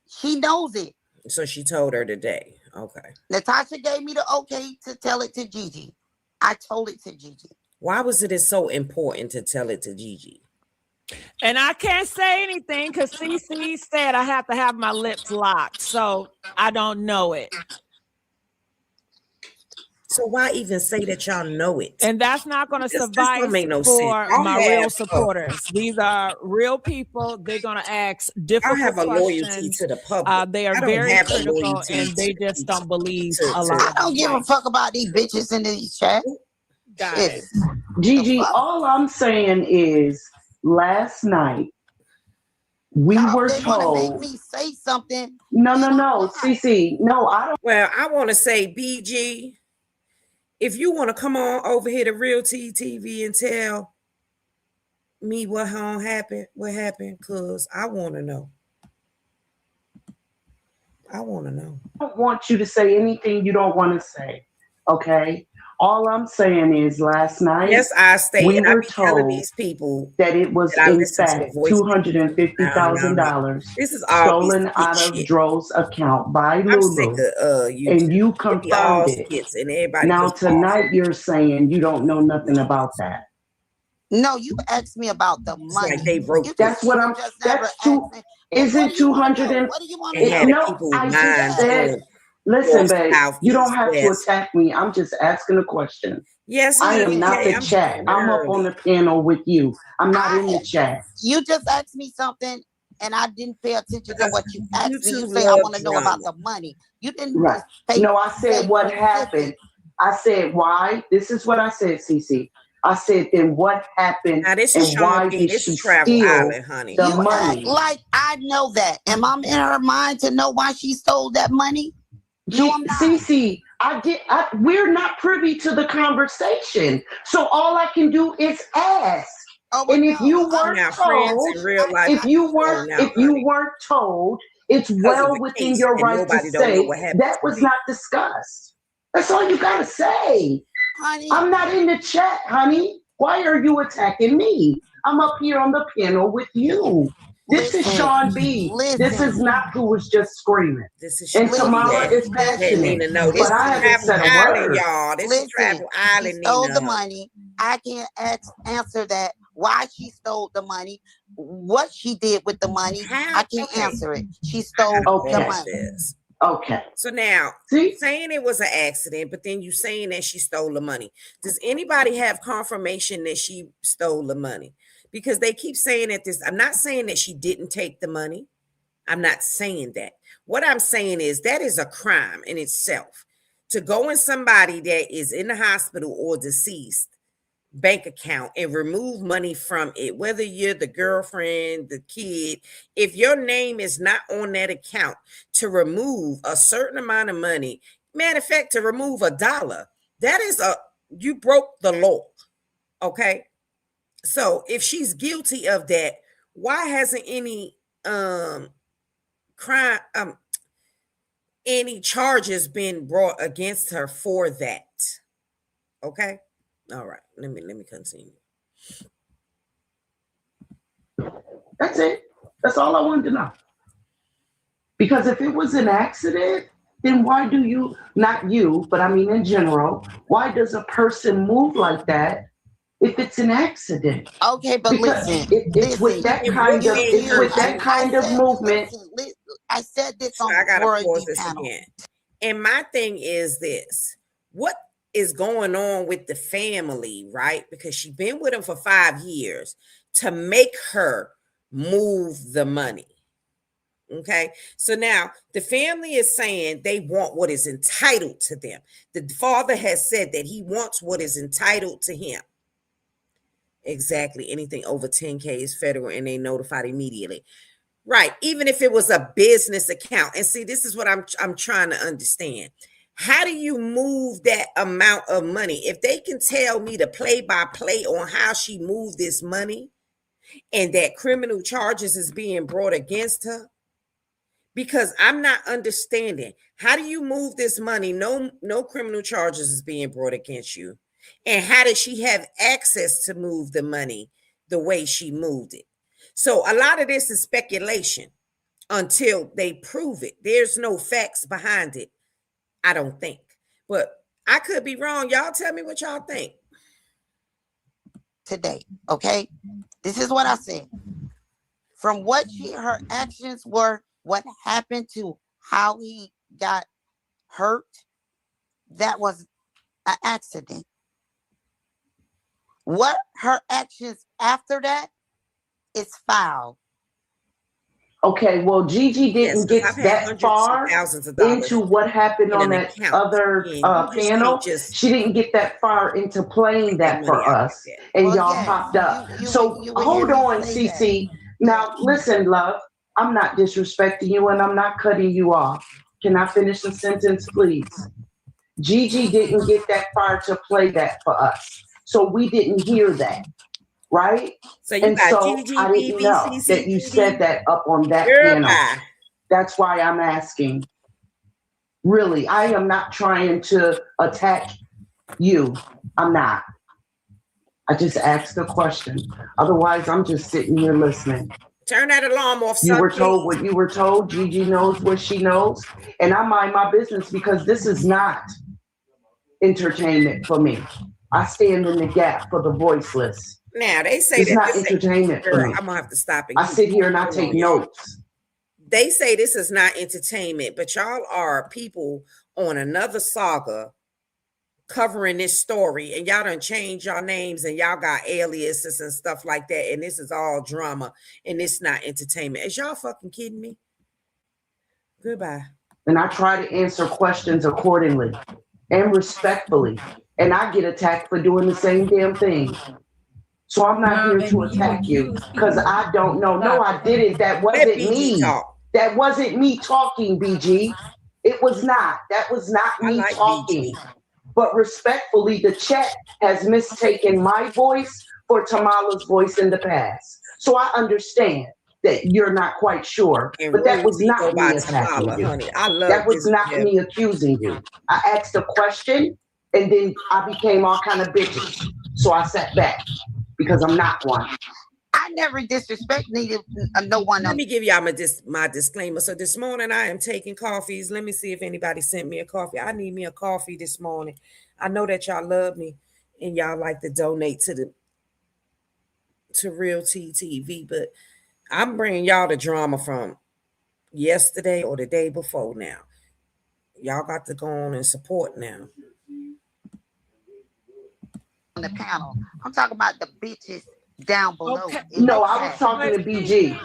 she knows it. So she told her today. Okay. Natasha gave me the okay to tell it to Gigi. I told it to Gigi. Why was it so important to tell it to Gigi? And I can't say anything because CC said I have to have my lips locked. So I don't know it. So why even say that y'all know it? And that's not going to This don't suffice make no for sense. my real supporters. These are real people. They're going to ask I difficult have a loyalty questions. to the public. They are I don't very have a critical, loyalty and they to- just don't believe to- a lot. I don't give a fuck about these bitches in these chat. Got Shit. it. Gigi, all I'm saying is last night we Y'all, were they want to make told. me say something. No, and I'm not. CC. No, I don't. Well, I want to say, BG, if you want to come on over here to Real TV and tell me what happened, because I want to know. I want to know. I don't want you to say anything you don't want to say. Okay? All I'm saying is last night, Yes, I stay. we and I were be telling told these people that it was that I in listen to fact the voice. $250,000 This is all stolen skit out of shit. DRO's account by I'm sick Lulu, of you. and you All confirmed it. skits and everybody. Now just tonight you're saying you don't know nothing about that. No, you asked me about the It's money. like they wrote You That's what I'm. just never That's too. asked me, Isn't 200 and? what do you want and to had know? No, people's I minds just said. on Listen, north, babe, south, you don't east, have to west. attack me. I'm just asking a question. Yes, I am honey, not okay, the I'm chat. just I'm up on the panel with you. I'm not in the chat. You just asked me something, and I didn't pay attention to what you asked me. You YouTube say I love want to know drama. about the money. You didn't Right. pay. No, I said what happened. I said why. This is what I said, Cece. I said then what happened Now this is and Sean why B. did This she is Travel steal Island, honey. the You act money? like I know that. Am I in her mind to know why she stole that money? No, I'm not. Cece, we're not privy to the conversation. So all I can do is ask. Oh, And if you weren't Now, friends told, in real life, if you weren't told, it's well within your right to say that was not discussed. That's all you gotta say. Honey, I'm not in the chat, honey. Why are you attacking me? I'm up here on the panel with you. This is Sean B. This is not who was just screaming. This is And Tamara is passionate. But I haven't said a word. Y'all. This is Travel Island. She stole the money. I can't answer that. Why she stole the money, what she did with the money, I can't answer it. She stole the money. Okay. So now, saying it was an accident, but then you saying that she stole the money. Does anybody have confirmation that she stole the money? Because they keep saying that I'm not saying that she didn't take the money. I'm not saying that. What I'm saying is that is a crime in itself. To go in somebody that is in the hospital or deceased bank account and remove money from it, whether you're the girlfriend, the kid, if your name is not on that account, to remove a certain amount of money, matter of fact, to remove $1, that is you broke the law. Okay. So if she's guilty of that, why hasn't any crime any charges been brought against her for that? Okay. All right, let me continue. That's it. That's all I wanted to know. Because if it was an accident, then why do you, not you, but I mean in general, why does a person move like that if it's an accident? Okay, but because listen, it's with that kind of it's with that kind of movement. I said this on I gotta Worthy pause this panel. again. And my thing is this: what is going on with the family, right? Because she's been with him for 5 years to make her move the money. Okay, so now the family is saying they want what is entitled to them. The father has said that he wants what is entitled to him. Exactly. Anything over 10K is federal and they notified immediately. Right. Even if it was a business account. And see, this is what I'm trying to understand. How do you move that amount of money? If they can tell me the play-by-play on how she moved this money and that criminal charges is being brought against her, because I'm not understanding. How do you move this money? No criminal charges is being brought against you. And how did she have access to move the money the way she moved it? So a lot of this is speculation until they prove it. There's no facts behind it, I don't think. But I could be wrong. Y'all tell me what y'all think. Today, okay? This is what I said. From what her actions were, what happened to how he got hurt, that was an accident. What her actions after that is foul. Okay, well, Gigi didn't get I've had that hundreds far of thousands of dollars into what happened in on an that account. other And you just panel. can't just She didn't get that far into playing take that that for money out like us, that. and Well, y'all yes, popped up. you So would hear hold me on, say that. Cece. Now, listen, love, I'm not disrespecting you, and I'm not cutting you off. Can I finish the sentence, please? Gigi didn't get that far to play that for us, so we didn't hear that, right? So you And got so Gigi, I didn't BB, know CC, that you said that up on that Girl, panel. bye. That's why I'm asking. Really, I am not trying to attack you. I'm not. I just asked a question. Otherwise, I'm just sitting here listening. Turn that alarm off, You son, were told please. what you were told. Gigi knows what she knows. And I mind my business because this is not entertainment for me. I stand in the gap for the voiceless. Now, they say It's that not this entertainment for girl, me. I'm going to have to stop and I sit here and I take notes. They say this is not entertainment, but y'all are people on another saga covering this story, and y'all done changed y'all names and y'all got aliases and stuff like that, and this is all drama and it's not entertainment. Is y'all fucking kidding me? Goodbye. And I try to answer questions accordingly and respectfully, and I get attacked for doing the same damn thing. So I'm not here to attack you because I don't know. No, I didn't. That wasn't me. That wasn't me talking, BG. It was not. That was not me talking. BG. But respectfully, the chat has mistaken my voice for Tamala's voice in the past. So I understand that you're not quite sure, and but that was not me attacking Tamala, you. honey. I love that was not me accusing you. I asked a question and then I became all kind of bitches. So I sat back because I'm not one. I never disrespect no one. Let me give y'all my disclaimer. So this morning I am taking coffees. Let me see if anybody sent me a coffee. I need me a coffee this morning. I know that y'all love me and y'all like to donate to Real T TV, but I'm bringing y'all the drama from yesterday or the day before now. Y'all got to go on and support now. On the panel, I'm talking about the bitches down below. Okay. No, I was talking to BG.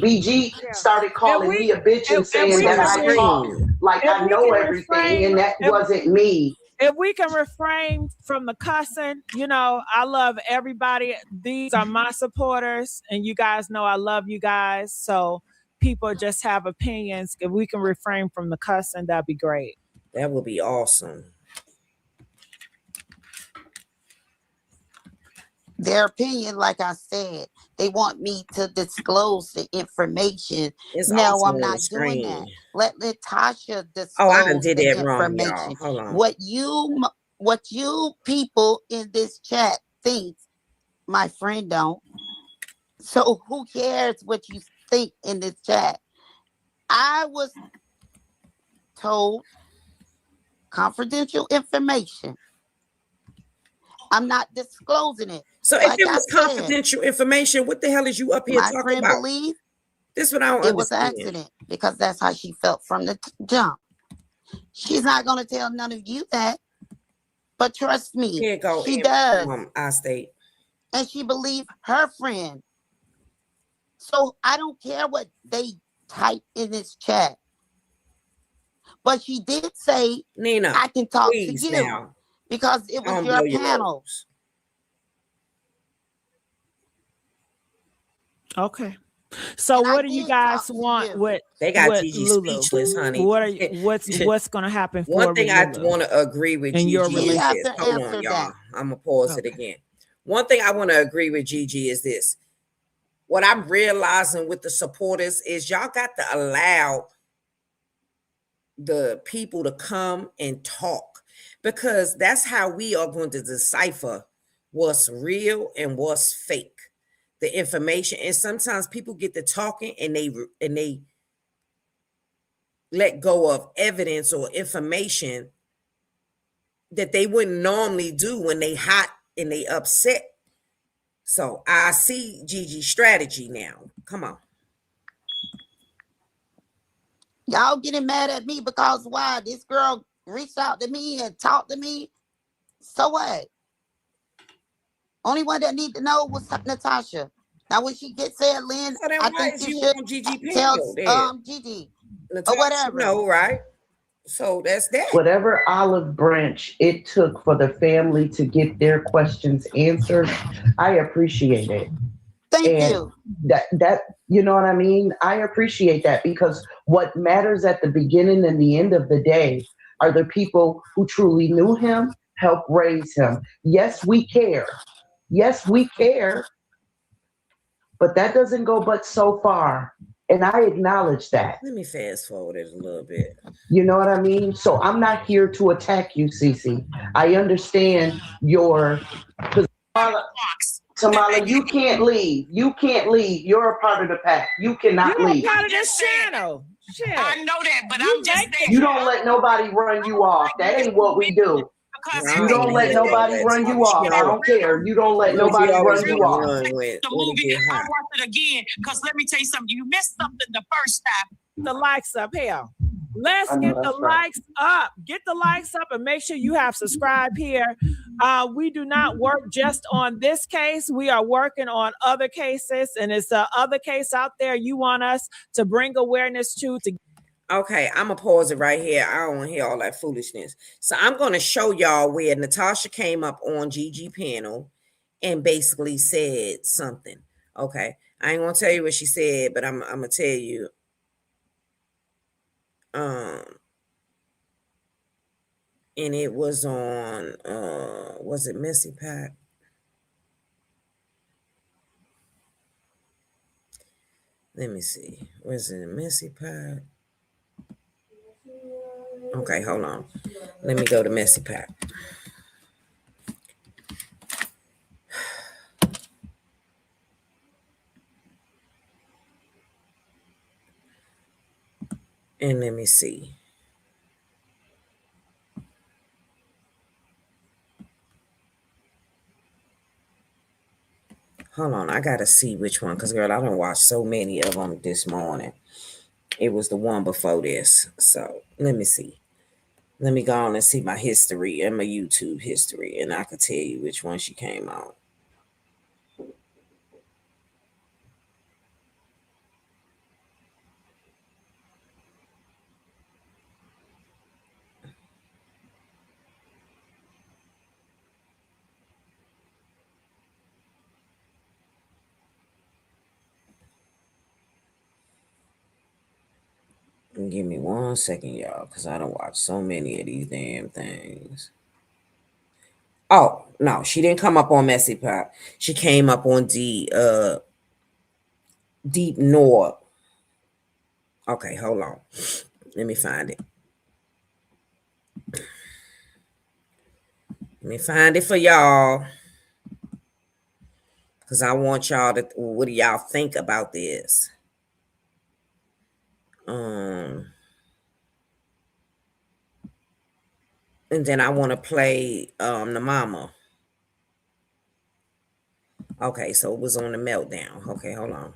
BG started calling me a bitch and saying that I talk like I know everything, and that wasn't me. If we can refrain from the cussing, I love everybody. These are my supporters, and you guys know I love you guys. So people just have opinions. If we can refrain from the cussing, that'd be great. That would be awesome. Their opinion, like I said, they want me to disclose the information. No, I'm not doing that. Let Natasha disclose I done did the that wrong, information. y'all. Hold on. What you people in this chat think, my friend don't. So who cares what you think in this chat? I was told confidential information. I'm not disclosing it. So if it was confidential information, what the hell is you up here talking about? My friend believed this is what I don't it understand. was an accident because that's how she felt from the jump. She's not going to tell none of you that, but trust me, she does. I state. And she believed her friend. So I don't care what they type in this chat. But she did say, Nina, I can talk to you now. because it was your panel. Okay. So and what do you guys want with they got Gigi Lulu? Speechless, honey. What's going to happen for one thing I Lulu? want to agree with Gigi is hold on, y'all. I'm gonna pause it again. One thing I want to agree with Gigi is this. What I'm realizing with the supporters is y'all got to allow the people to come and talk, because that's how we are going to decipher what's real and what's fake. The information. And sometimes people get to talking and they let go of evidence or information that they wouldn't normally do when they hot and they upset. So I see Gigi's strategy now. Come on. Y'all getting mad at me because why? This girl reached out to me and talked to me. So what? Only one that need to know was Natasha. Now when she gets there, Lynn, So then I why think is you you should on Gigi tell Pinto there? Gigi Natasha, or whatever. no, right? So that's that. Whatever olive branch it took for the family to get their questions answered, I appreciate it. Thank And you. that you know what I mean? I appreciate that because what matters at the beginning and the end of the day are the people who truly knew him, helped raise him. Yes, we care. Yes, we care. But that doesn't go but so far. And I acknowledge that. Let me fast forward it a little bit. You know what I mean? So I'm not here to attack you, Cece. I understand your Tamala, you can't leave. You can't leave. You're a part of the pack. You cannot leave. You're a part of this channel. Shit. I know that, but I'm just saying. You don't let nobody run you off. That ain't what we do. You don't let nobody run you off. I don't care. You don't let nobody run you off. The movie, I watched it again because let me tell you something. You missed something the first time. The likes up here. Let's get the likes up. Get the likes up and make sure you have subscribed here. We do not work just on this case. We are working on other cases, and it's the other case out there you want us to bring awareness to. Okay, I'm going to pause it right here. I don't want to hear all that foolishness. So I'm going to show y'all where Natasha came up on Gigi panel and basically said something. Okay, I ain't going to tell you what she said, but I'm going to tell you. And it was on, was it Messy Pat? Let me see. Was it Messy Pat? Okay, hold on. Let me go to Messy Pat. And let me see. Hold on, I gotta see which one, because girl, I done watched so many of them this morning. It was the one before this. So let me see. Let me go on and see my history and my YouTube history, and I could tell you which one she came on. Give me 1 second, y'all, because I don't watch so many of these damn things. Oh, no, she didn't come up on Messy Pop. She came up on Deep North. Okay, hold on. Let me find it. Let me find it for y'all. Because I want y'all to, what do y'all think about this? And then I want to play the mama. Okay, so it was on the meltdown. Okay, hold on.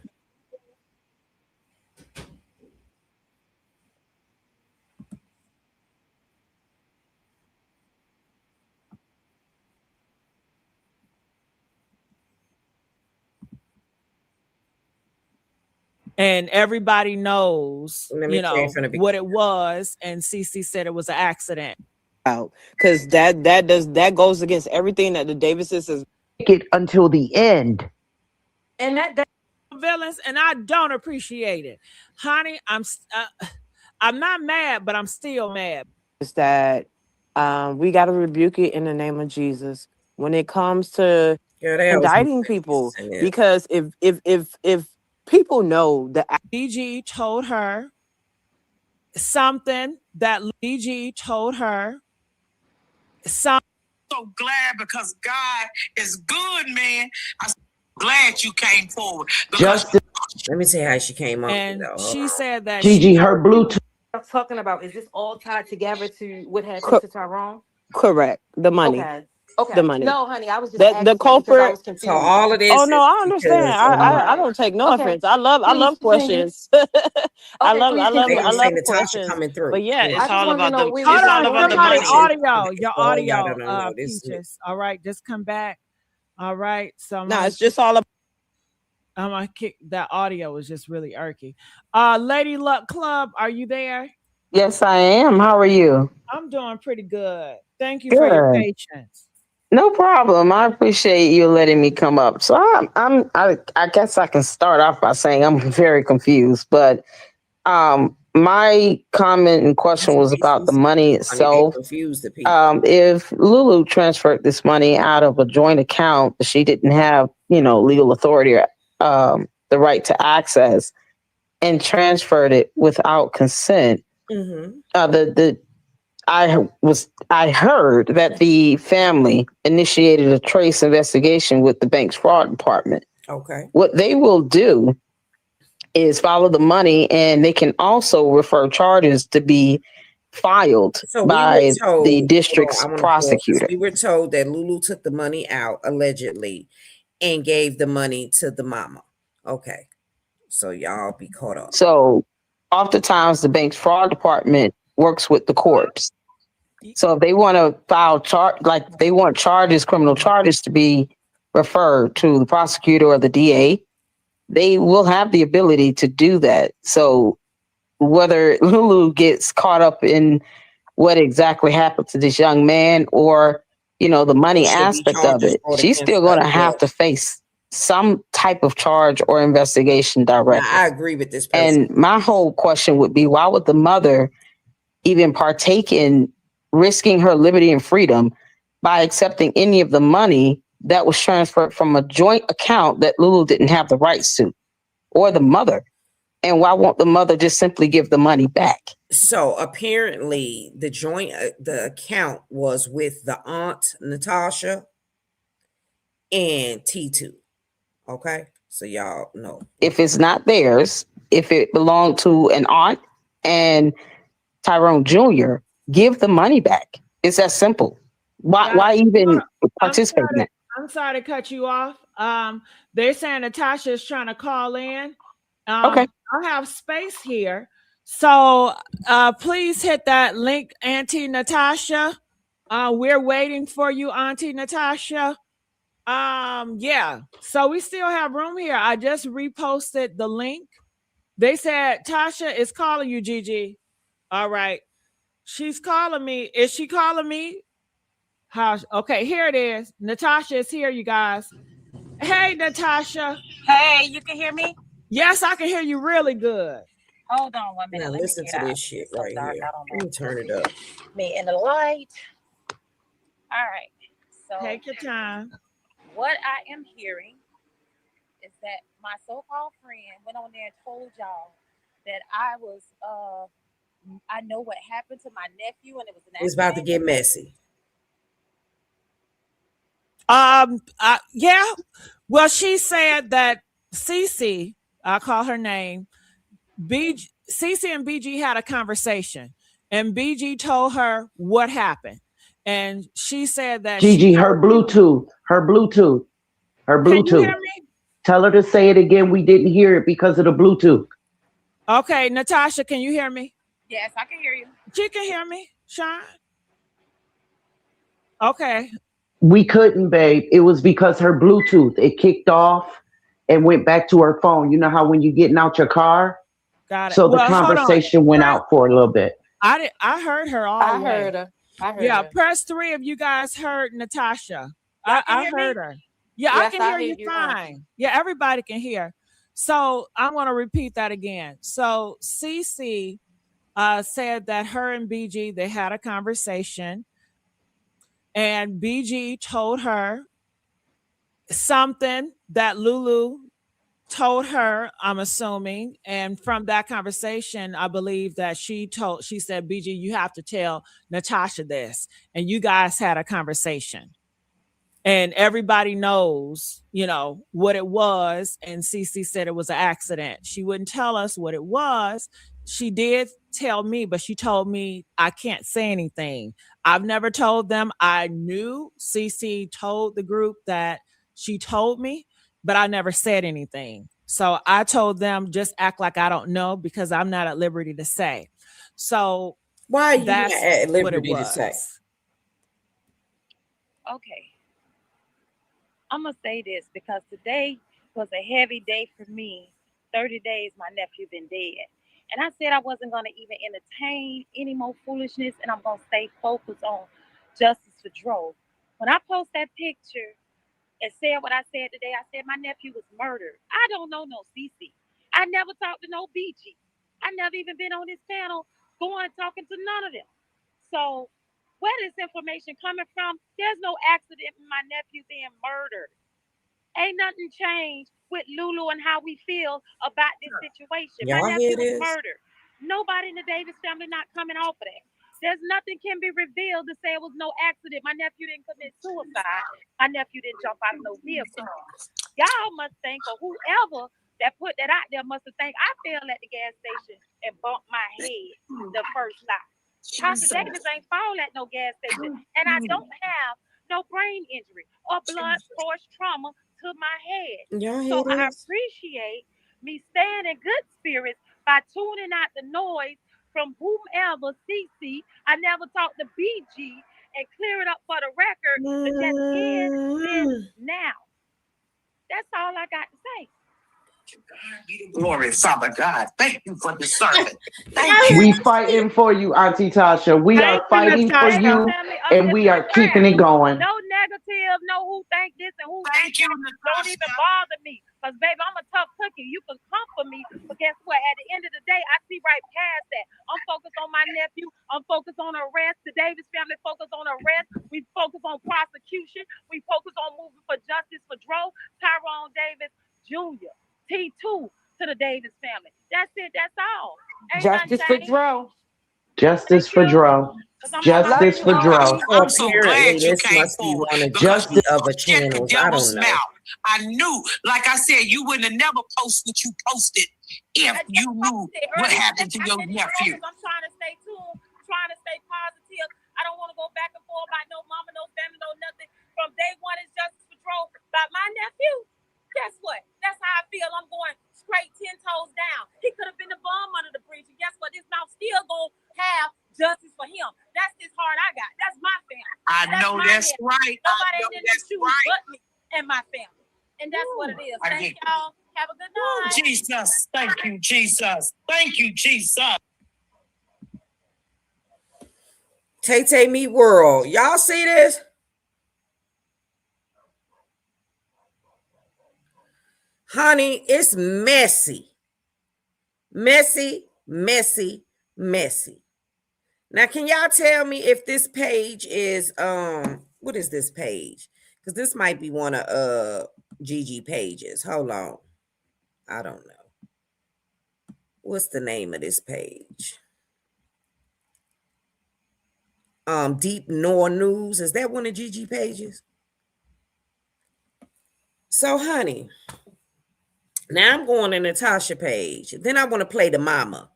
And everybody knows, you know, what it was. And Cece said it was an accident. Out because that goes against everything that the Davises says. It until the end. And that villains, and I don't appreciate it, honey. I'm not mad, but I'm still mad. Is that we got to rebuke it in the name of Jesus when it comes to indicting people, because if people know that DG told her something, that DG told her something. So glad because God is good, man. I'm glad you came forward. Just let me see how she came up. And she said that Gigi, her Bluetooth. Talking about, is this all tied together to what happened to Tyrone? Correct. The money. Okay. the money. No, honey, I was just asking the culprit. because I was confused. So all of this. Oh no, I understand. I don't take no offense. I love questions. I love Natasha questions. coming through. But yeah, it's all about the audio. Your audio, no. Peaches. All right, just come back. All right. So no, it's just all about. I'm gonna kick that audio is just really irky. Lady Luck Club, are you there? Yes, I am. How are you? I'm doing pretty good. Thank you for your patience. No problem. I appreciate you letting me come up. So I guess I can start off by saying I'm very confused, but my comment and question was about the money itself. If Lulu transferred this money out of a joint account that she didn't have, legal authority or the right to access, and transferred it without consent, I heard that the family initiated a trace investigation with the bank's fraud department. Okay. What they will do is follow the money, and they can also refer charges to be filed by the district's prosecutor. We were told that Lulu took the money out allegedly and gave the money to the mama. Okay. So y'all be caught up. So oftentimes the bank's fraud department works with the courts. So if they want to file they want criminal charges to be referred to the prosecutor or the DA, they will have the ability to do that. So whether Lulu gets caught up in what exactly happened to this young man or, the money aspect of it, she's still going to have to face some type of charge or investigation directly. I agree with this person. And my whole question would be, why would the mother even partake in risking her liberty and freedom by accepting any of the money that was transferred from a joint account that Lulu didn't have the rights to, or the mother? And why won't the mother just simply give the money back? So apparently the account was with the aunt Natasha and T2. Okay. So y'all know. If it's not theirs, if it belonged to an aunt and Tyrone Jr., give the money back. It's that simple. Why even participate in that? I'm sorry to cut you off. They're saying Natasha is trying to call in. Okay. I have space here. So please hit that link, Auntie Natasha. We're waiting for you, Auntie Natasha. Yeah. So we still have room here. I just reposted the link. They said Tasha is calling you, Gigi. All right. She's calling me. Is she calling me? Okay, here it is. Natasha is here, you guys. Hey, Natasha. Hey, you can hear me? Yes, I can hear you really good. Hold on 1 minute. Now listen to this shit right here. Let me turn it up. Me in the light. All right. So take your time. What I am hearing is that my so-called friend went on there and told y'all that I was I know what happened to my nephew and it was an accident. It's about to get messy. Yeah. Well, she said that Cece, I'll call her name, Cece and BG had a conversation, and BG told her what happened, and she said that Gigi, her Bluetooth. Can you hear me? Tell her to say it again. We didn't hear it because of the Bluetooth. Okay, Natasha, can you hear me? Yes, I can hear you. She can hear me, Sean. Okay. We couldn't, babe. It was because her Bluetooth, it kicked off and went back to her phone. You know how when you're getting out your car? Got it. So the conversation went out for a little bit. I heard her all the way. Heard her. I heard her. Press 3 if you guys heard Natasha. I heard her. Yeah, yes, I can hear you fine. Yeah, everybody can hear. So I want to repeat that again. So Cece said that her and BG, they had a conversation. And BG told her something that Lulu told her, I'm assuming. And from that conversation, I believe that she said, BG, you have to tell Natasha this. And you guys had a conversation. And everybody knows, what it was. And Cece said it was an accident. She wouldn't tell us what it was. she did tell me, but she told me I can't say anything. I've never told them. I knew CC told the group that she told me, but I never said anything. So I told them just act like I don't know because I'm not at liberty to say. So why are you not at liberty to say? Okay. I'm going to say this because today was a heavy day for me. 30 days my nephew been dead. And I said I wasn't going to even entertain any more foolishness, and I'm going to stay focused on justice for DRO. When I post that picture and said what I said today, I said my nephew was murdered. I don't know no CC. I never talked to no BG. I never even been on this panel talking to none of them. So where this information coming from? There's no accident in my nephew being murdered. Ain't nothing changed with Lulu and how we feel about this situation. My nephew was murdered. Nobody in the Davis family not coming off of that. There's nothing can be revealed to say it was no accident. My nephew didn't commit suicide. My nephew didn't jump out of no vehicle. Y'all must think, or whoever that put that out there must have think I fell at the gas station and bumped my head the first night. Tasha Davis ain't fall at no gas station. And I don't have no brain injury or blood force trauma to my head. So I appreciate me staying in good spirits by tuning out the noise from whomever, CC. I never talked to BG and clear it up for the record. But just here, this, now. That's all I got to say. Glory, Father God. Thank you for the servant. We fighting for you, Auntie Tasha. We are fighting for you, and we are keeping it going. No negative, no who think this and who think that. Don't even bother me. Because, baby, I'm a tough cookie. You can comfort me, but guess what? At the end of the day, I see right past that. I'm focused on my nephew. I'm focused on arrest. The Davis family focus on arrest. We focus on prosecution. We focus on moving for justice for DRO, Tyrone Davis Jr., T2 to the Davis family. That's it. That's all. Justice for DRO. Justice for DRO. Justice for DRO. I'm so glad you came forward. One of justice other channels. I don't know. I knew, like I said, you wouldn't have never posted what you posted if you knew what happened to your nephew. I'm trying to stay tuned, trying to stay positive. I don't want to go back and forth about no mama, no family, no nothing. From day one, it's justice for DRO. About my nephew, guess what? That's how I feel. I'm going straight 10 toes down. He could have been the bum under the bridge. And guess what? This mouth still going to have justice for him. That's his heart I got. That's my family. I know that's right. Nobody ain't in them shoes but me and my family. And that's what it is. Thank y'all. Have a good night. Jesus. Thank you, Jesus. Thank you, Jesus. Tay Me World. Y'all see this? Honey, it's messy. Messy, messy, messy. Now, can y'all tell me if this page is what is this page? Because this might be one of Gigi pages. Hold on. I don't know. What's the name of this page? Deep Nor News. Is that one of Gigi pages? So, honey, now I'm going to Natasha page. Then I want to play the mama.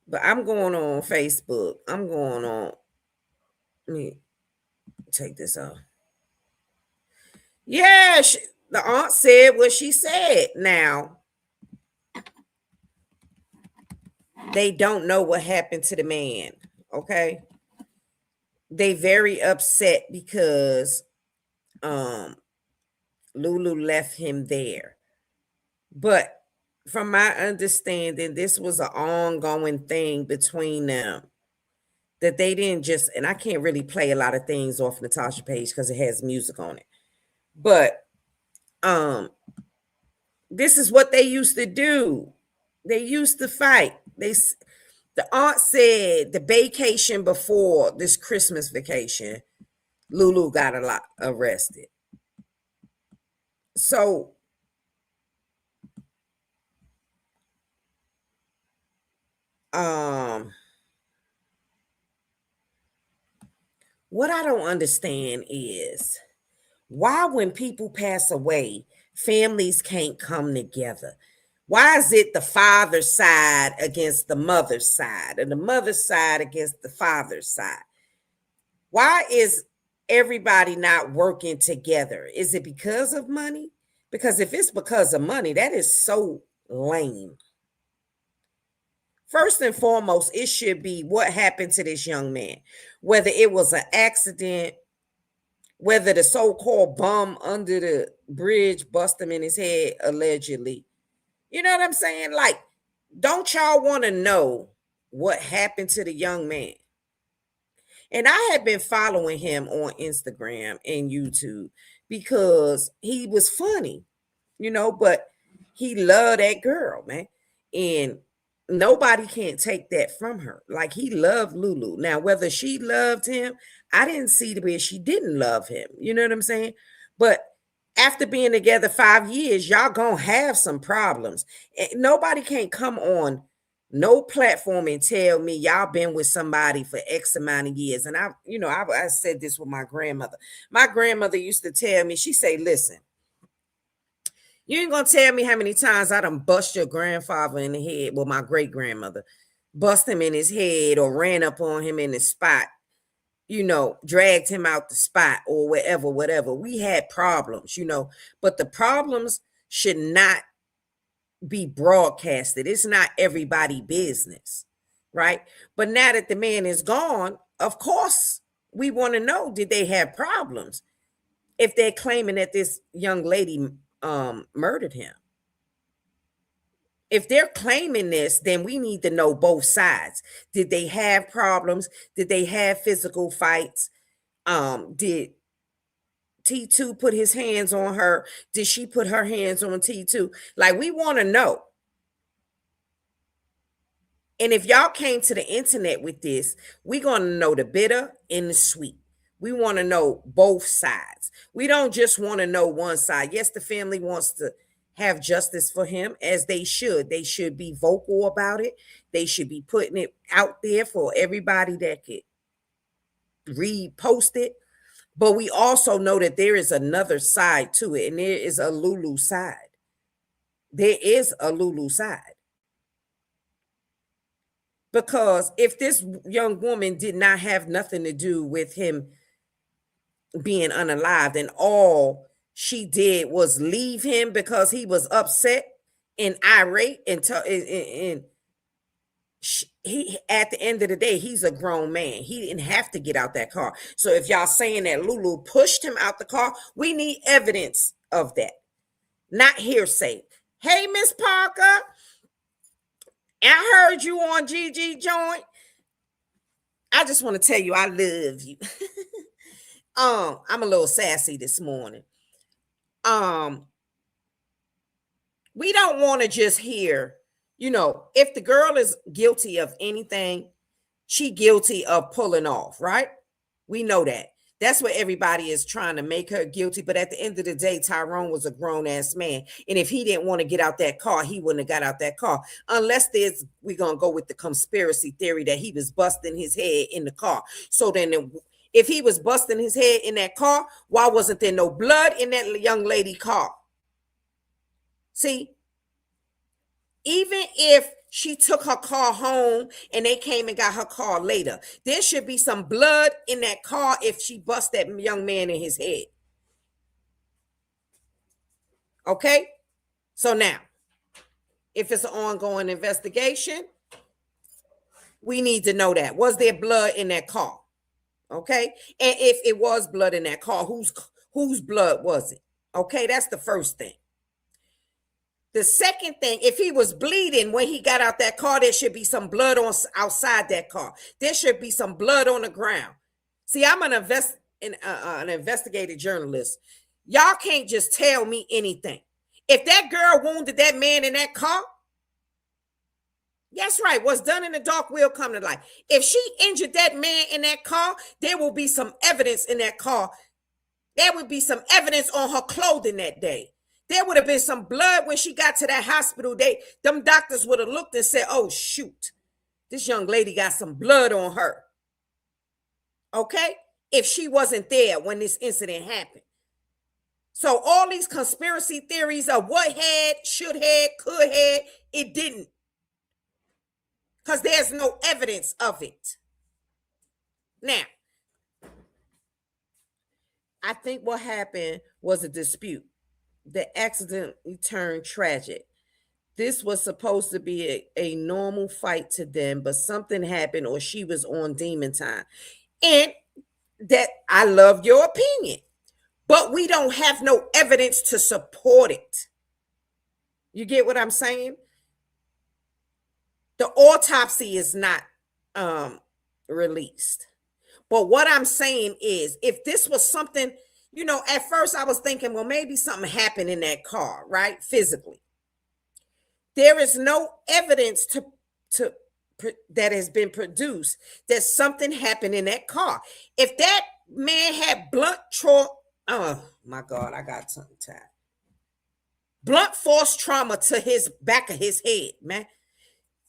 But I'm going on Facebook. I'm going on. Let me take this off. Yeah, the aunt said what she said. Now, they don't know what happened to the man. Okay. They very upset because Lulu left him there. But from my understanding, this was an ongoing thing between them. That they didn't just, and I can't really play a lot of things off Natasha page because it has music on it. But this is what they used to do. They used to fight. The aunt said the vacation before this Christmas vacation, Lulu got arrested. So what I don't understand is why when people pass away, families can't come together. Why is it the father's side against the mother's side and the mother's side against the father's side? Why is everybody not working together? Is it because of money? Because if it's because of money, that is so lame. First and foremost, it should be what happened to this young man, whether it was an accident, whether the so-called bum under the bridge bust him in his head, allegedly. You know what I'm saying? Like, don't y'all want to know what happened to the young man? And I have been following him on Instagram and YouTube because he was funny, but he loved that girl, man. And nobody can't take that from her. Like, he loved Lulu. Now, whether she loved him, I didn't see the way she didn't love him. You know what I'm saying? But after being together 5 years, y'all gonna have some problems. And nobody can't come on no platform and tell me y'all been with somebody for X amount of years. And I said this with my grandmother. My grandmother used to tell me, she say, listen, you ain't gonna tell me how many times I done bust your grandfather in the head. Well, my great grandmother bust him in his head or ran up on him in the spot, dragged him out the spot or whatever. We had problems, but the problems should not be broadcasted. It's not everybody's business, right? But now that the man is gone, of course, we want to know, did they have problems? If they're claiming that this young lady murdered him. If they're claiming this, then we need to know both sides. Did they have problems? Did they have physical fights? Did T2 put his hands on her? Did she put her hands on T2? Like, we want to know. And if y'all came to the internet with this, we're going to know the bitter and the sweet. We want to know both sides. We don't just want to know one side. Yes, the family wants to have justice for him, as they should. They should be vocal about it. They should be putting it out there for everybody that could repost it. But we also know that there is another side to it, and there is a Lulu side. There is a Lulu side. Because if this young woman did not have nothing to do with him being unalived, and all she did was leave him because he was upset and irate, and he, at the end of the day, he's a grown man. He didn't have to get out that car. So if y'all saying that Lulu pushed him out the car, we need evidence of that, not hearsay. Hey, Miss Parker, I heard you on GG Joint. I just want to tell you I love you. I'm a little sassy this morning. We don't want to just hear, if the girl is guilty of anything, she guilty of pulling off, right? We know that. That's what everybody is trying to make her guilty. But at the end of the day, Tyrone was a grown-ass man. And if he didn't want to get out that car, he wouldn't have got out that car. Unless we're going to go with the conspiracy theory that he was busting his head in the car. So then if he was busting his head in that car, why wasn't there no blood in that young lady car? See, even if she took her car home and they came and got her car later, there should be some blood in that car if she bust that young man in his head. Okay? So now, if it's an ongoing investigation, we need to know that. Was there blood in that car? Okay? And if it was blood in that car, whose blood was it? Okay, that's the first thing. The second thing, if he was bleeding when he got out that car, there should be some blood outside that car. There should be some blood on the ground. See, I'm an investigative journalist. Y'all can't just tell me anything. If that girl wounded that man in that car, that's right, what's done in the dark will come to light. If she injured that man in that car, there will be some evidence in that car. There would be some evidence on her clothing that day. There would have been some blood when she got to that hospital. Them doctors would have looked and said, oh, shoot, this young lady got some blood on her. Okay? If she wasn't there when this incident happened. So all these conspiracy theories of what had, should had, could had, it didn't. Because there's no evidence of it. Now, I think what happened was a dispute. The accident turned tragic. This was supposed to be a normal fight to them, but something happened or she was on demon time. And that I love your opinion, but we don't have no evidence to support it. You get what I'm saying? The autopsy is not released. But what I'm saying is, if this was something, you know, at first I was thinking, well, maybe something happened in that car, right? Physically. There is no evidence that has been produced that something happened in that car. If that man had blunt oh my God, I got something tied. Blunt force trauma to his back of his head, man.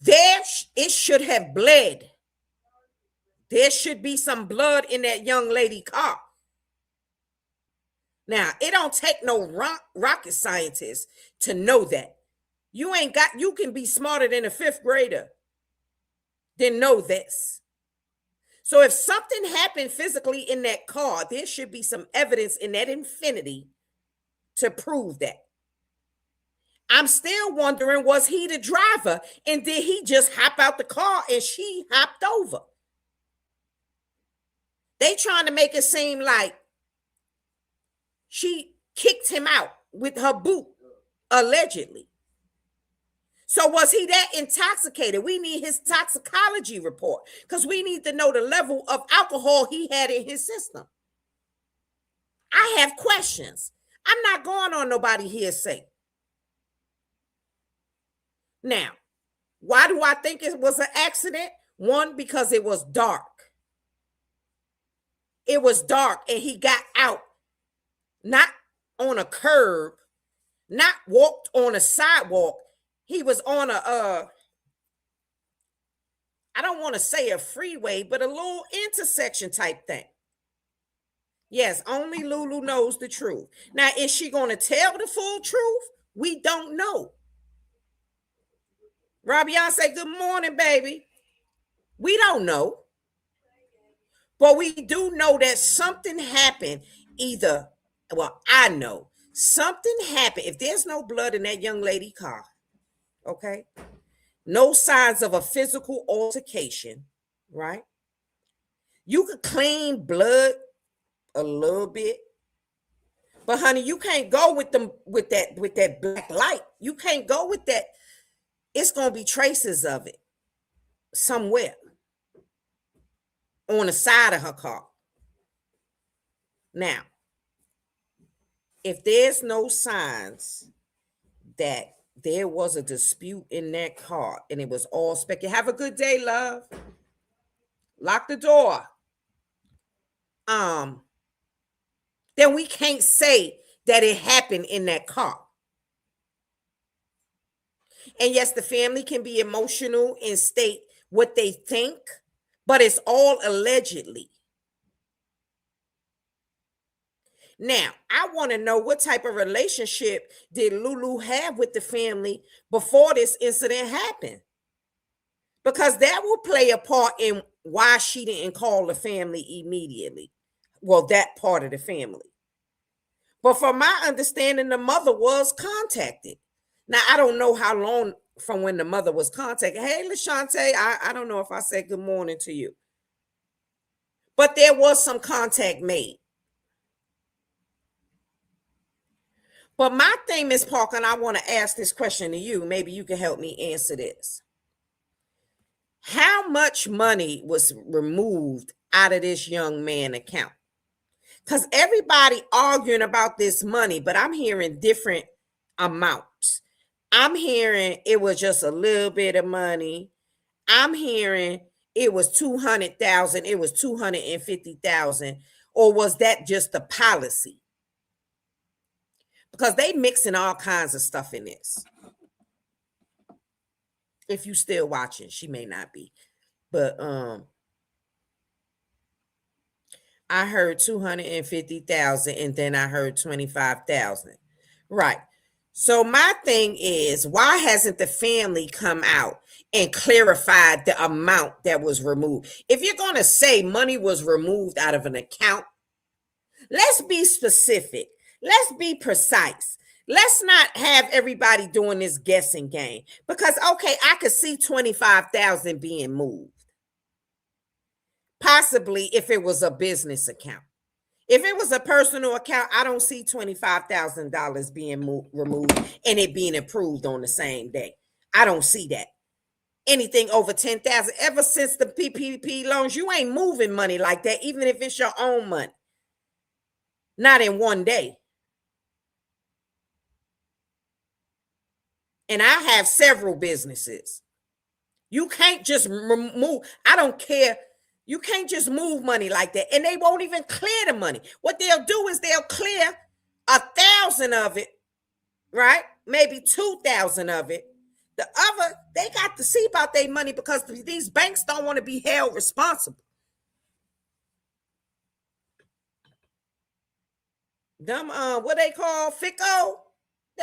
It should have bled. There should be some blood in that young lady car. Now, it don't take no rocket scientist to know that. You can be smarter than a fifth grader than know this. So if something happened physically in that car, there should be some evidence in that infinity to prove that. I'm still wondering, was he the driver? And did he just hop out the car and she hopped over? They trying to make it seem like she kicked him out with her boot, allegedly. So was he that intoxicated? We need his toxicology report because we need to know the level of alcohol he had in his system. I have questions. I'm not going on nobody hearsay. Now, why do I think it was an accident? One, because it was dark. It was dark and he got out, not on a curb, not walked on a sidewalk. He was on I don't want to say a freeway, but a little intersection type thing. Yes, only Lulu knows the truth. Now, is she going to tell the full truth? We don't know. Robbie, say good morning, baby. We don't know. But we do know that something happened I know something happened. If there's no blood in that young lady car, okay, no signs of a physical altercation, right? You could clean blood a little bit, but honey, you can't go with that black light. You can't go with that. It's gonna be traces of it somewhere on the side of her car. Now, if there's no signs that there was a dispute in that car and it was all speculative, have a good day, love. Lock the door. Then we can't say that it happened in that car. And yes, the family can be emotional and state what they think, but it's all allegedly. Now, I want to know what type of relationship did Lulu have with the family before this incident happened? Because that will play a part in why she didn't call the family immediately. Well, that part of the family. But from my understanding, the mother was contacted. Now, I don't know how long from when the mother was contacted. Hey, LaShante, I don't know if I said good morning to you. But there was some contact made. But my thing, Ms. Parker, and I want to ask this question to you. Maybe you can help me answer this. How much money was removed out of this young man's account? Because everybody arguing about this money, but I'm hearing different amounts. I'm hearing it was just a little bit of money. I'm hearing it was 200,000. It was 250,000. Or was that just a policy? Because they mixing all kinds of stuff in this. If you still watching, she may not be. But I heard 250,000 and then I heard 25,000. Right. So my thing is, why hasn't the family come out and clarified the amount that was removed? If you're going to say money was removed out of an account, let's be specific. Let's be precise. Let's not have everybody doing this guessing game, because, okay, I could see 25,000 being moved. Possibly if it was a business account. If it was a personal account, I don't see $25,000 being removed and it being approved on the same day. I don't see that. Anything over 10,000, ever since the PPP loans, you ain't moving money like that, even if it's your own money. Not in one day. And I have several businesses. You can't just move. I don't care. You can't just move money like that. And they won't even clear the money. What they'll do is they'll clear 1,000 of it, right? Maybe 2,000 of it. The other, they got to see about their money because these banks don't want to be held responsible. Them, what they call FICO?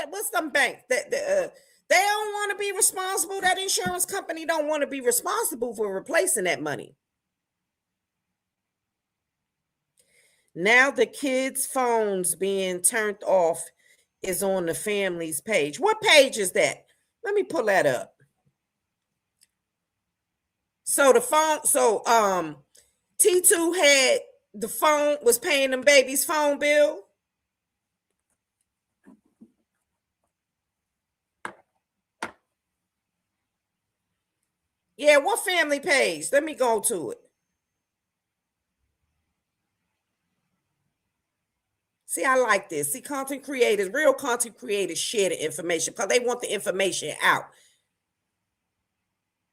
What's them banks? They don't want to be responsible. That insurance company don't want to be responsible for replacing that money. Now the kids' phones being turned off is on the family's page. What page is that? Let me pull that up. So the phone, T2 had the phone, was paying them babies' phone bill. Yeah, what family page? Let me go to it. See, I like this. See, content creators, real content creators share the information because they want the information out.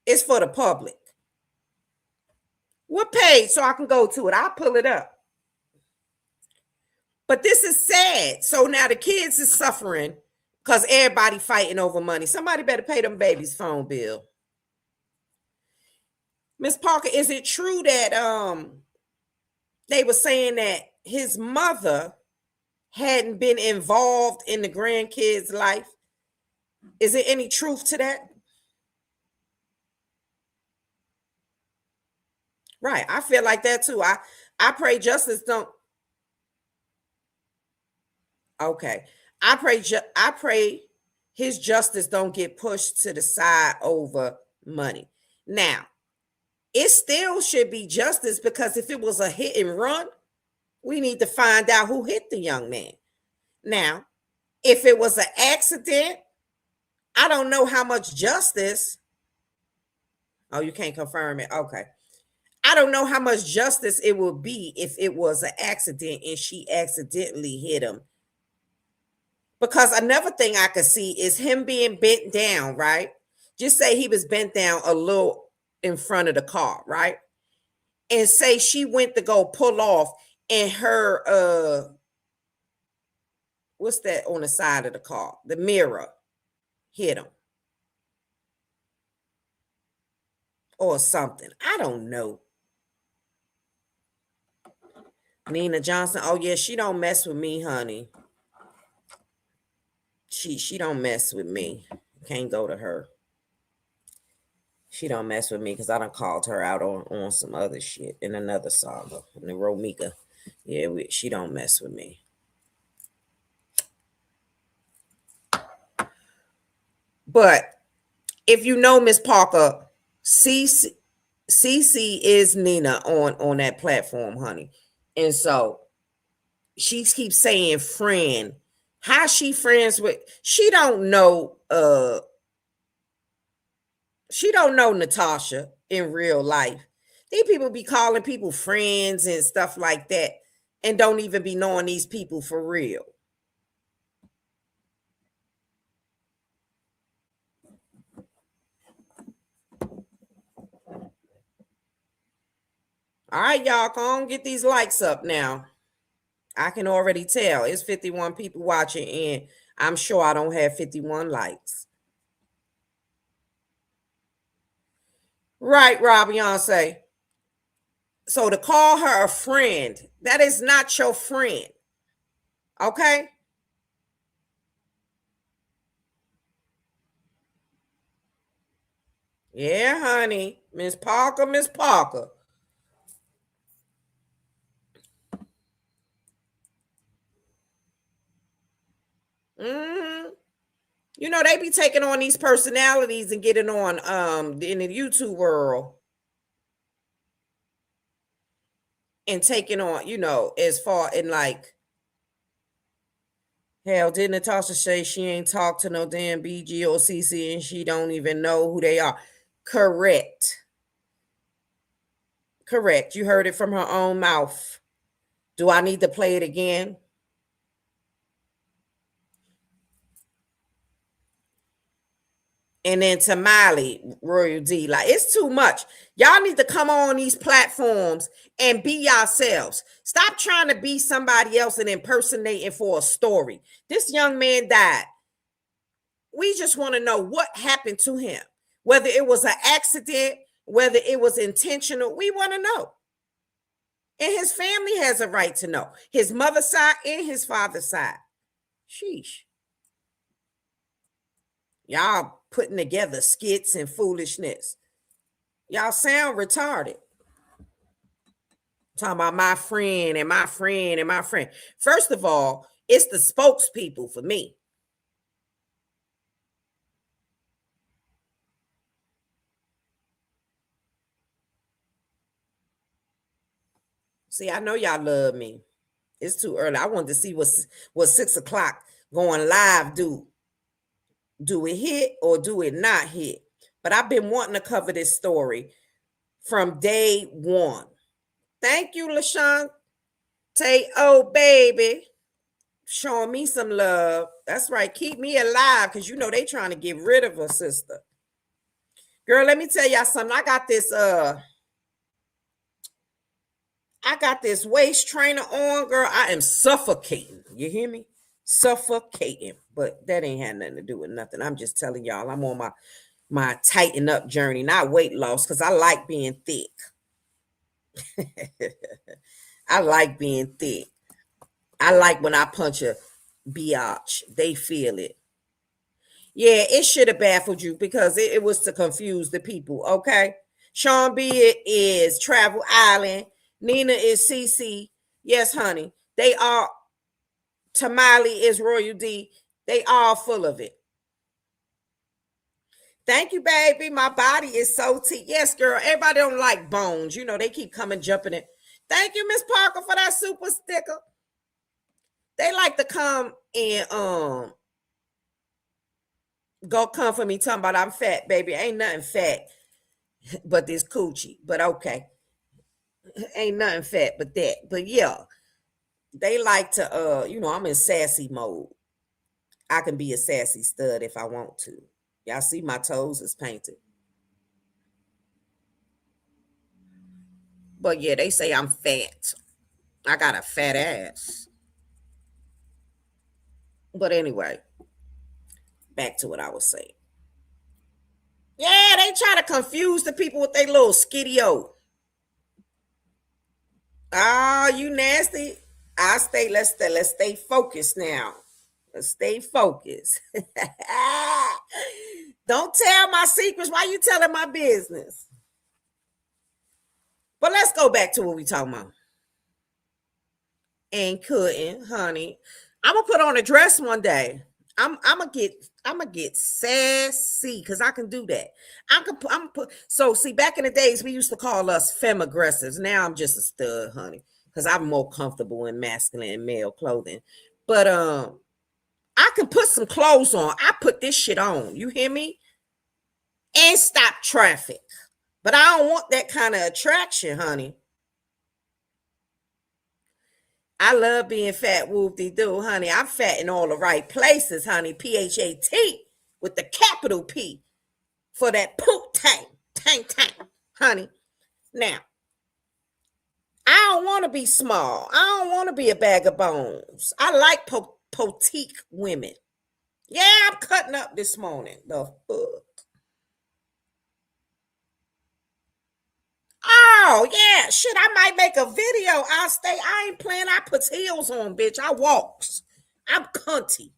It's for the public. What page so I can go to it? I'll pull it up. But this is sad. So now the kids is suffering because everybody fighting over money. Somebody better pay them babies' phone bill. Miss Parker, is it true that they were saying that his mother hadn't been involved in the grandkids' life? Is there any truth to that? Right. I feel like that too. I pray justice don't. Okay. I pray his justice don't get pushed to the side over money. Now, it still should be justice, because if it was a hit and run, we need to find out who hit the young man. Now, if it was an accident, I don't know how much justice. Oh, you can't confirm it. Okay. I don't know how much justice it would be if it was an accident and she accidentally hit him. Because another thing I could see is him being bent down, right? Just say he was bent down a little in front of the car, right? And say she went to go pull off and her, what's that on the side of the car? The mirror hit him. Or something. I don't know. Nina Johnson. Oh, yeah, she don't mess with me, honey. She don't mess with me. Can't go to her. She don't mess with me because I done called her out on some other shit in another saga. In the Romika. Yeah, she don't mess with me. But if you know Miss Parker, CC is Nina on that platform, honey. And so she keeps saying friend. How she friends with? She don't know Natasha in real life. These people be calling people friends and stuff like that and don't even be knowing these people for real. All right, y'all, come on, get these likes up now. I can already tell it's 51 people watching, and I'm sure I don't have 51 likes. Right, Rob Beyonce. So to call her a friend, that is not your friend. Okay? Yeah, honey. Miss Parker, Miss Parker. Mm-hmm. You know, they be taking on these personalities and getting on in the YouTube world and taking on, you know, as far in like, hell, didn't Natasha say she ain't talked to no damn BG or CC and she don't even know who they are? Correct. Correct. You heard it from her own mouth. Do I need to play it again? And then Tamale, Royal D. Like, it's too much. Y'all need to come on these platforms and be yourselves. Stop trying to be somebody else and impersonating for a story. This young man died. We just want to know what happened to him. Whether it was an accident, whether it was intentional, we want to know. And his family has a right to know. His mother's side and his father's side. Sheesh. Y'all putting together skits and foolishness. Y'all sound retarded. Talking about my friend and my friend and my friend. First of all, it's the spokespeople for me. See, I know y'all love me. It's too early. I wanted to see what 6 o'clock going live do. Do it hit or do it not hit? But I've been wanting to cover this story from day one. Thank you, LaShawn. Oh, baby. Showing me some love. That's right. Keep me alive because you know they trying to get rid of her sister. Girl, let me tell y'all something. I got this waist trainer on, girl. I am suffocating. You hear me? Suffocating. But that ain't had nothing to do with nothing. I'm just telling y'all I'm on my tighten up journey, not weight loss, because I like being thick. I like being thick. I like when I punch a biatch. They feel it. Yeah, it should have baffled you because it was to confuse the people, okay? Sean B is Travel Island. Nina is CC. Yes, honey. They are. Tamale is Royal D. They all full of it. Thank you, baby. My body is so yes, girl. Everybody don't like bones. You know, they keep coming jumping in. Thank you, Miss Parker, for that super sticker. They like to come and go come for me talking about I'm fat, baby. Ain't nothing fat but this coochie. But okay. Ain't nothing fat but that. But yeah, they like to you know, I'm in sassy mode. I can be a sassy stud if I want to. Y'all see my toes is painted. But yeah, they say I'm fat. I got a fat ass. But anyway, back to what I was saying. Yeah, they try to confuse the people with their little skiddy-o. Oh, you nasty. Let's stay focused now. Let's stay focused. Don't tell my secrets. Why you telling my business? But let's go back to what we talking about. And couldn't, honey. I'm gonna put on a dress one day. I'm gonna get sassy because I can do that. I'm put. So see, back in the days, we used to call us femme aggressives. Now I'm just a stud, honey, because I'm more comfortable in masculine and male clothing. But I can put some clothes on. I put this shit on. You hear me? And stop traffic. But I don't want that kind of attraction, honey. I love being fat, whoop-de-doo, honey. I'm fat in all the right places, honey. P-H-A-T with the capital P for that poop tank, honey. Now, I don't want to be small. I don't want to be a bag of bones. I like petite women. Yeah, I'm cutting up this morning. The fuck? Oh, yeah. Shit, I might make a video. I ain't playing. I put heels on, bitch. I walks. I'm cunty.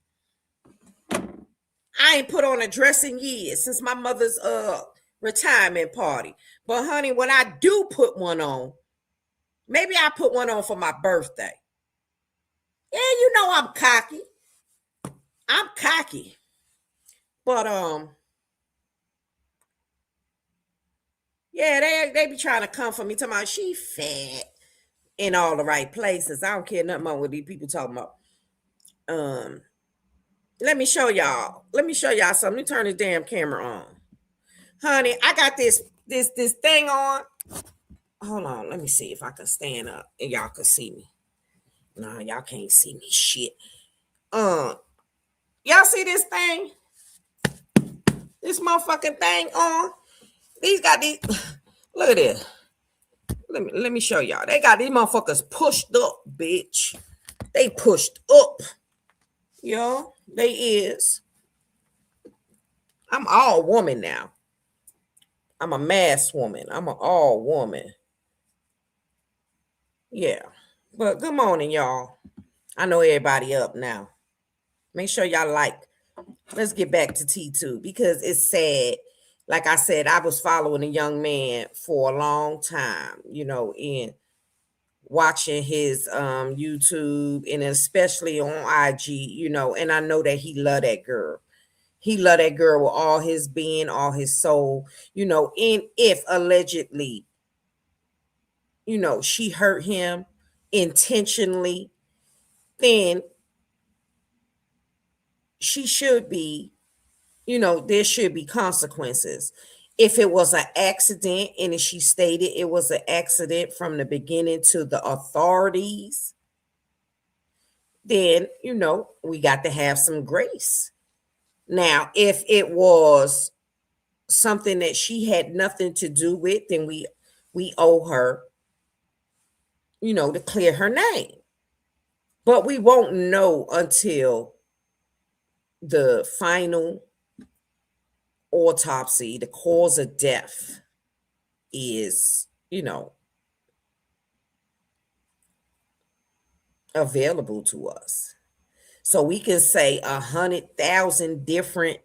I ain't put on a dress in years since my mother's retirement party. But honey, when I do put one on, maybe I put one on for my birthday. Yeah, you know I'm cocky. I'm cocky. But yeah, they be trying to come for me, talking about she fat in all the right places. I don't care nothing about what these people talking about. Let me show y'all. Let me show y'all something. Let me turn this damn camera on. Honey, I got this thing on. Hold on. Let me see if I can stand up and y'all can see me. No, y'all can't see me. Shit. Y'all see this thing? This motherfucking thing on? These got these. Look at this. Let me show y'all. They got these motherfuckers pushed up, bitch. They pushed up. Yo, they is. I'm all woman now. I'm a mass woman. I'm an all woman. Yeah. But good morning, y'all. I know everybody up now. Make sure y'all like. Let's get back to T2 because it's sad. Like I said, I was following a young man for a long time, you know, in watching his YouTube and especially on IG, you know, and I know that he loved that girl. He loved that girl with all his being, all his soul, you know, and if allegedly, you know, she hurt him intentionally, then she should be, you know, there should be consequences. If it was an accident, and as she stated, it was an accident from the beginning to the authorities, then, you know, we got to have some grace. Now, if it was something that she had nothing to do with, then we owe her, you know, to clear her name. But we won't know until the final autopsy, the cause of death is, you know, available to us. So we can say 100,000 different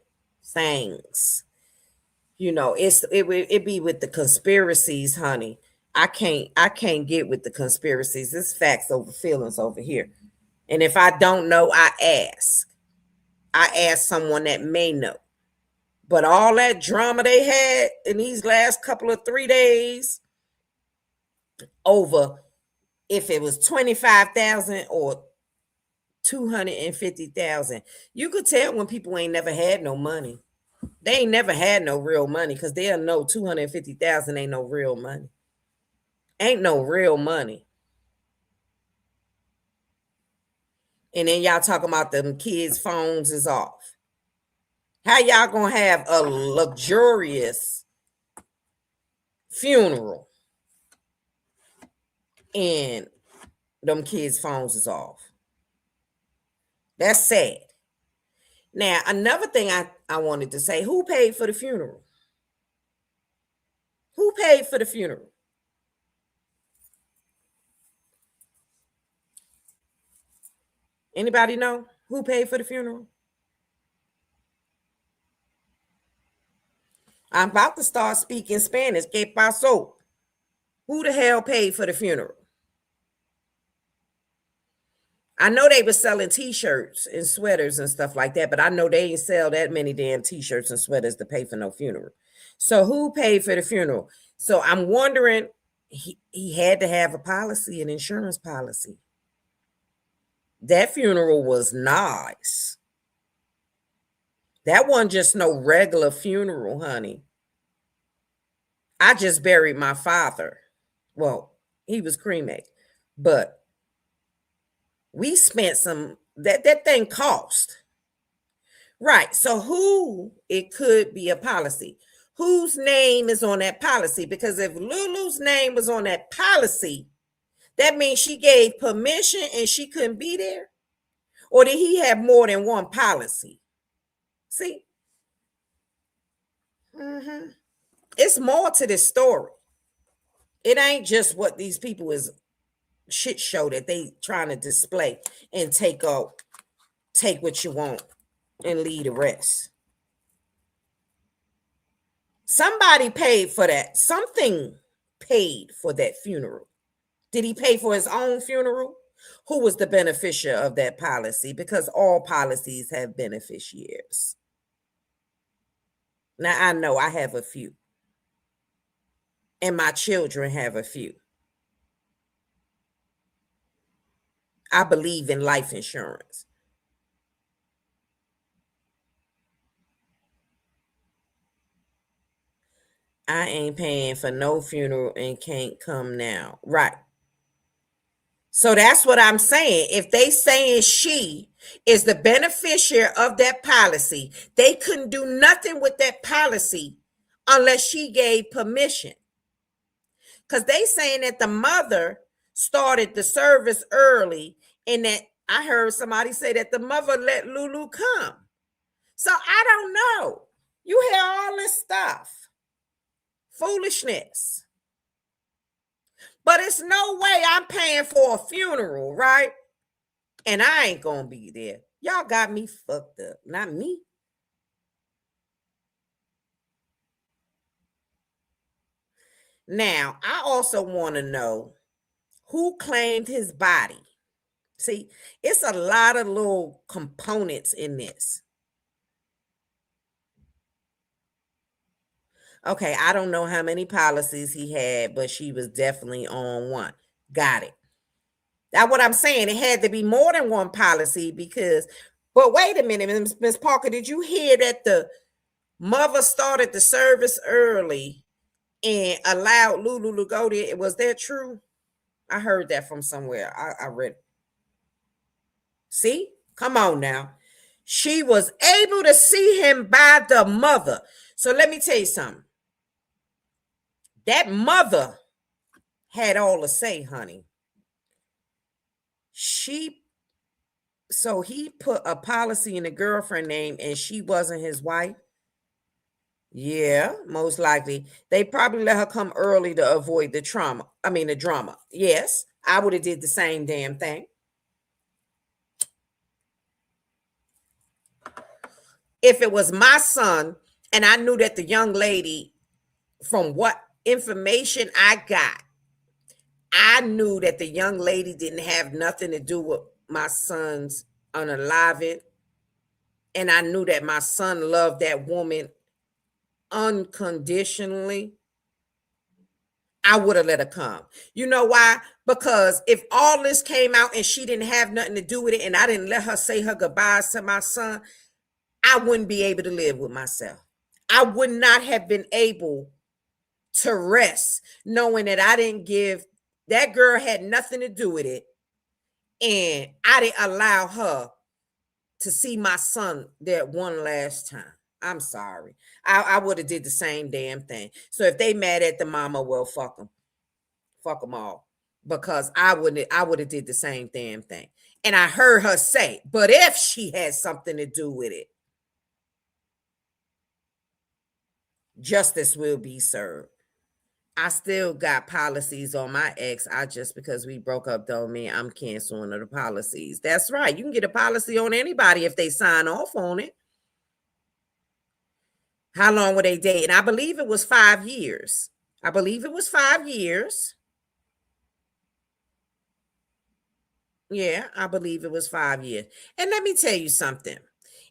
things. You know, it be with the conspiracies, honey. I can't get with the conspiracies. It's facts over feelings over here. And if I don't know, I ask. I ask someone that may know. But all that drama they had in these last couple of 3 days over if it was 25,000 or 250,000, you could tell when people ain't never had no money. They ain't never had no real money because they'll know 250,000 ain't no real money. Ain't no real money. And then y'all talking about them kids' phones is off. How y'all gonna have a luxurious funeral and them kids' phones is off? That's sad. Now, another thing I wanted to say, who paid for the funeral? Who paid for the funeral? Anybody know who paid for the funeral? I'm about to start speaking Spanish. ¿Qué pasó? Who the hell paid for the funeral? I know they were selling t-shirts and sweaters and stuff like that, but I know they ain't sell that many damn t-shirts and sweaters to pay for no funeral. So who paid for the funeral? So I'm wondering, he had to have a policy, an insurance policy. That funeral was nice. That wasn't just no regular funeral, honey. I just buried my father. Well, he was cremated, but we spent some, that thing cost. Right. So who, it could be a policy. Whose name is on that policy? Because if Lulu's name was on that policy, that means she gave permission and she couldn't be there. Or did he have more than one policy? See? It's more to this story. It ain't just what these people is shit show that they trying to display and take what you want and leave the rest. Somebody paid for that. Something paid for that funeral. Did he pay for his own funeral? Who was the beneficiary of that policy? Because all policies have beneficiaries. Now, I know I have a few. And my children have a few. I believe in life insurance. I ain't paying for no funeral and can't come now. Right. So that's what I'm saying. If they saying she is the beneficiary of that policy, they couldn't do nothing with that policy unless she gave permission. Because they saying that the mother started the service early, and that I heard somebody say that the mother let Lulu come. So I don't know. You hear all this stuff. Foolishness. But it's no way I'm paying for a funeral, right? And I ain't gonna be there. Y'all got me fucked up. Not me. Now, I also want to know who claimed his body. See, it's a lot of little components in this. Okay, I don't know how many policies he had, but she was definitely on one. Got it. That's what I'm saying. It had to be more than one policy because, but wait a minute, Miss Parker, did you hear that the mother started the service early and allowed Lulu to go there? Was that true? I heard that from somewhere. I read it. See? Come on now. She was able to see him by the mother. So let me tell you something. That mother had all to say, honey. So he put a policy in the girlfriend name and she wasn't his wife. Yeah, most likely. They probably let her come early to avoid the drama. Yes, I would have did the same damn thing. If it was my son and I knew that the young lady, from what information I got, I knew that the young lady didn't have nothing to do with my son's unaliving. And I knew that my son loved that woman unconditionally, I would have let her come. You know why? Because if all this came out and she didn't have nothing to do with it and I didn't let her say her goodbyes to my son, I wouldn't be able to live with myself. I would not have been able to rest knowing that I didn't give, that girl had nothing to do with it. And I didn't allow her to see my son that one last time. I'm sorry. I would have did the same damn thing. So if they mad at the mama, well, fuck them. Fuck them all. Because I would have did the same damn thing. And I heard her say, but if she had something to do with it, justice will be served. I still got policies on my ex. Just because we broke up don't mean I'm canceling the policies. That's right. You can get a policy on anybody if they sign off on it. How long were they dating? I believe it was 5 years. I believe it was 5 years. Yeah, I believe it was 5 years. And let me tell you something.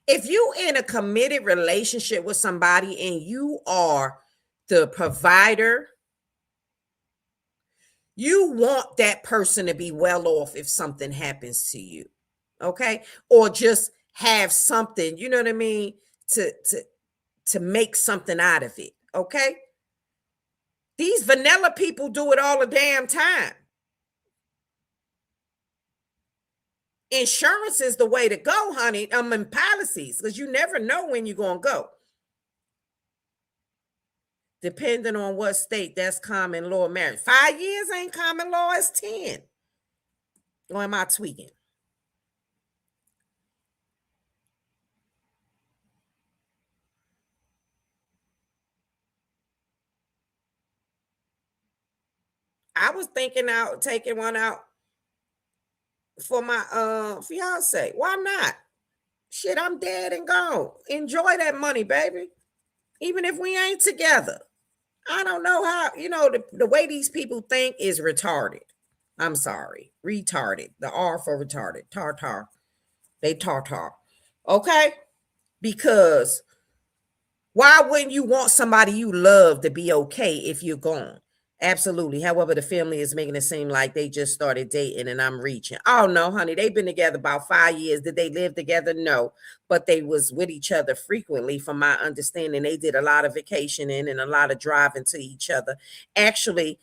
If you in a committed relationship with somebody and you are the provider, you want that person to be well off if something happens to you. Okay? Or just have something, you know what I mean, to make something out of it. Okay? These vanilla people do it all the damn time. Insurance is the way to go, honey. In policies, because you never know when you're going to go. Depending on what state, that's common law marriage. 5 years ain't common law, it's 10. Or am I tweaking? I was thinking out taking one out for my fiance. Why not? Shit, I'm dead and gone. Enjoy that money, baby. Even if we ain't together. I don't know how, the way these people think is retarded. I'm sorry. Retarded. The R for retarded. Tartar. They tartar. Okay? Because why wouldn't you want somebody you love to be okay if you're gone? Absolutely. However, the family is making it seem like they just started dating and I'm reaching. Oh no, honey, they've been together about 5 years. Did they live together? No, but they was with each other frequently. From my understanding, they did a lot of vacationing and a lot of driving to each other. Actually,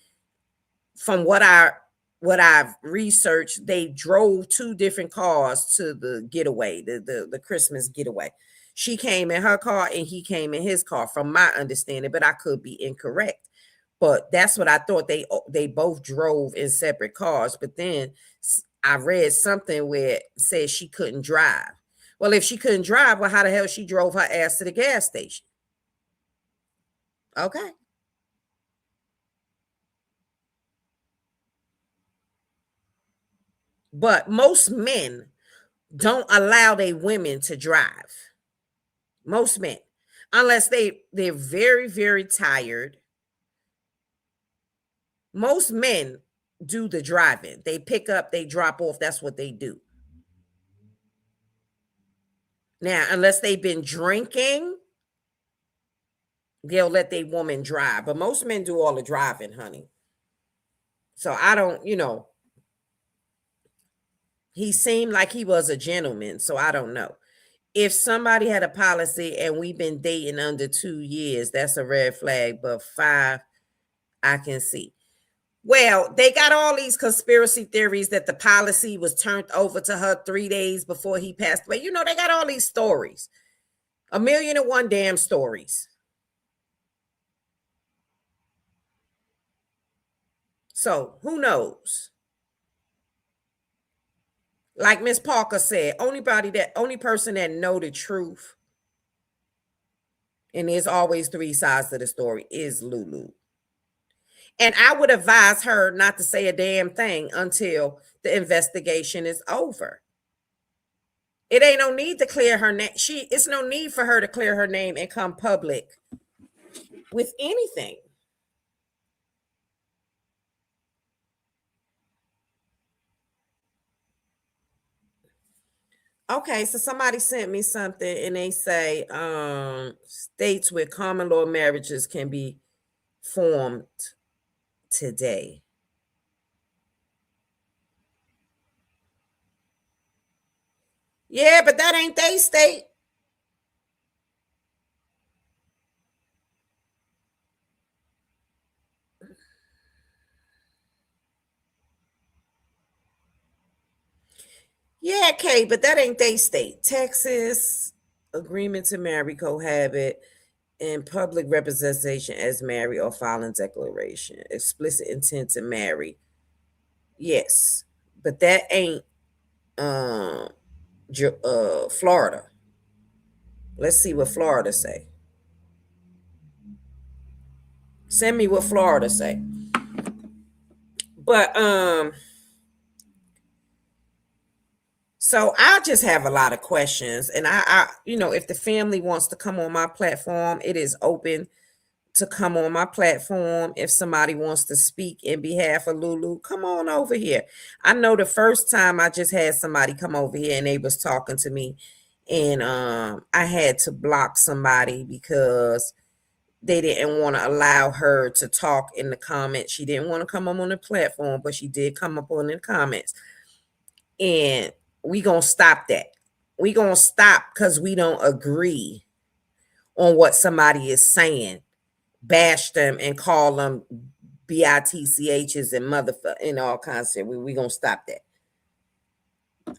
from what I've researched, they drove 2 different cars to the getaway, the Christmas getaway. She came in her car and he came in his car, from my understanding, but I could be incorrect. But that's what I thought. They both drove in separate cars. But then I read something where it said she couldn't drive. Well, if she couldn't drive, well, how the hell she drove her ass to the gas station? Okay. But most men don't allow their women to drive. Most men. Unless they're very, very tired. Most men do the driving. They pick up, they drop off. That's what they do. Now, unless they've been drinking, they'll let their woman drive. But most men do all the driving, honey. So I don't, he seemed like he was a gentleman. So I don't know. If somebody had a policy and we've been dating under 2 years, that's a red flag. But 5, I can see. Well, they got all these conspiracy theories that the policy was turned over to her 3 days before he passed away. They got all these stories. 1,000,001 damn stories. So who knows? Like Miss Parker said, only person that know the truth, and there's always 3 sides to the story, is Lulu. And I would advise her not to say a damn thing until the investigation is over. It ain't no need to clear her name. It's no need for her to clear her name and come public with anything. Okay, so somebody sent me something and they say states where common law marriages can be formed today. Yeah, but that ain't they state. Yeah, Kay, but that ain't they state. Texas, agreement to marry, cohabit, and public representation as married or filing declaration. Explicit intent to marry. Yes, but that ain't Florida. Let's see what Florida say. Send me what Florida say. But so I just have a lot of questions, and I if the family wants to come on my platform, it is open to come on my platform. If somebody wants to speak in behalf of Lulu, come on over here. I know the first time I just had somebody come over here and they was talking to me, and I had to block somebody because they didn't want to allow her to talk in the comments. She didn't want to come up on the platform, but she did come up on the comments. And we gonna stop that. We gonna stop because we don't agree on what somebody is saying. Bash them and call them bitchs and motherfucker and all kinds of. We gonna stop that.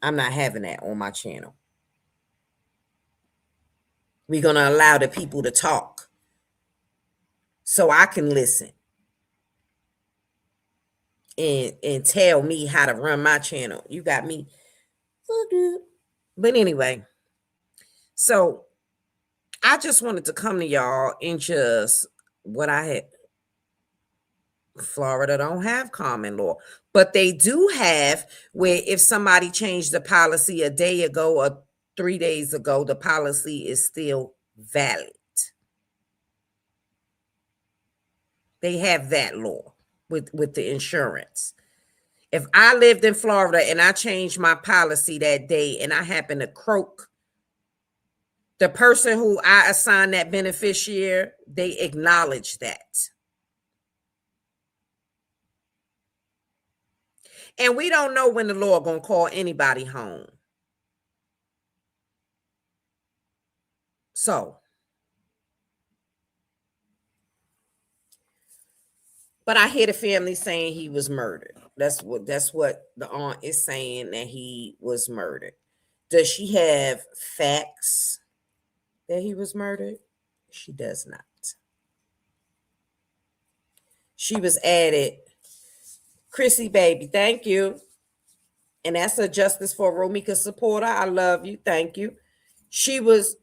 I'm not having that on my channel. We're gonna allow the people to talk so I can listen and tell me how to run my channel. You got me. But anyway, so I just wanted to come to y'all and just what I had. Florida don't have common law, but they do have where if somebody changed the policy a day ago or 3 days ago, the policy is still valid. They have that law with the insurance. If I lived in Florida and I changed my policy that day and I happen to croak, the person who I assigned that beneficiary, they acknowledge that. And we don't know when the law gonna call anybody home. So, but I hear the family saying he was murdered. That's what the aunt is saying, that he was murdered. Does she have facts that he was murdered? She does not. She was added, Chrissy baby, thank you. And that's a Justice for Romika supporter. I love you. Thank you. She was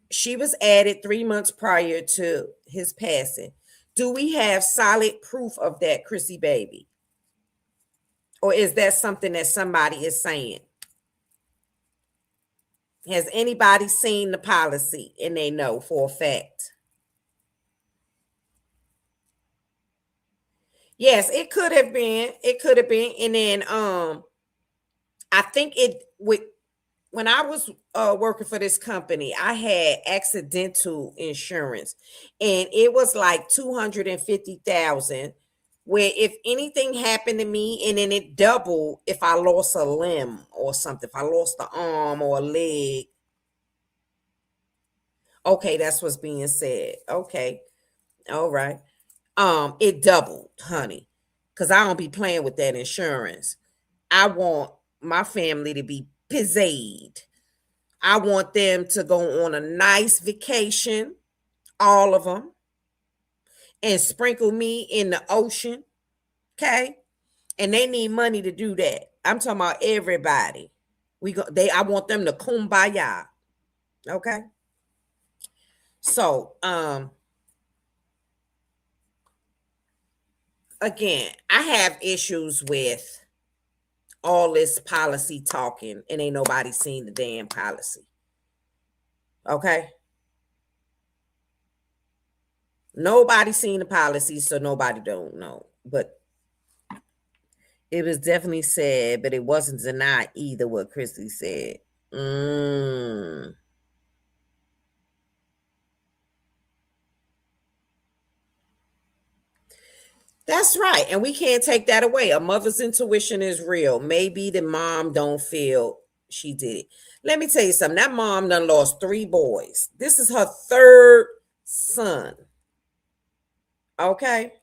added 3 months prior to his passing. Do we have solid proof of that, Chrissy baby? Or is that something that somebody is saying? Has anybody seen the policy and they know for a fact? Yes, it could have been. It could have been. And then I think when I was working for this company, I had accidental insurance, and it was like $250,000. Where if anything happened to me, and then it doubled if I lost a limb or something, if I lost an arm or a leg. Okay, that's what's being said. Okay, all right. It doubled, honey, because I don't be playing with that insurance. I want my family to be paid. I want them to go on a nice vacation, all of them, and sprinkle me in the ocean, okay? And they need money to do that. I'm talking about everybody. I want them to kumbaya, okay? So, again, I have issues with all this policy talking and ain't nobody seen the damn policy. Okay? Nobody seen the policy, so nobody don't know. But it was definitely said, but it wasn't denied either what Christy said. That's right. And we can't take that away. A mother's intuition is real. Maybe the mom don't feel she did it. Let me tell you something. That mom done lost 3 boys. This is her 3rd son. Okay?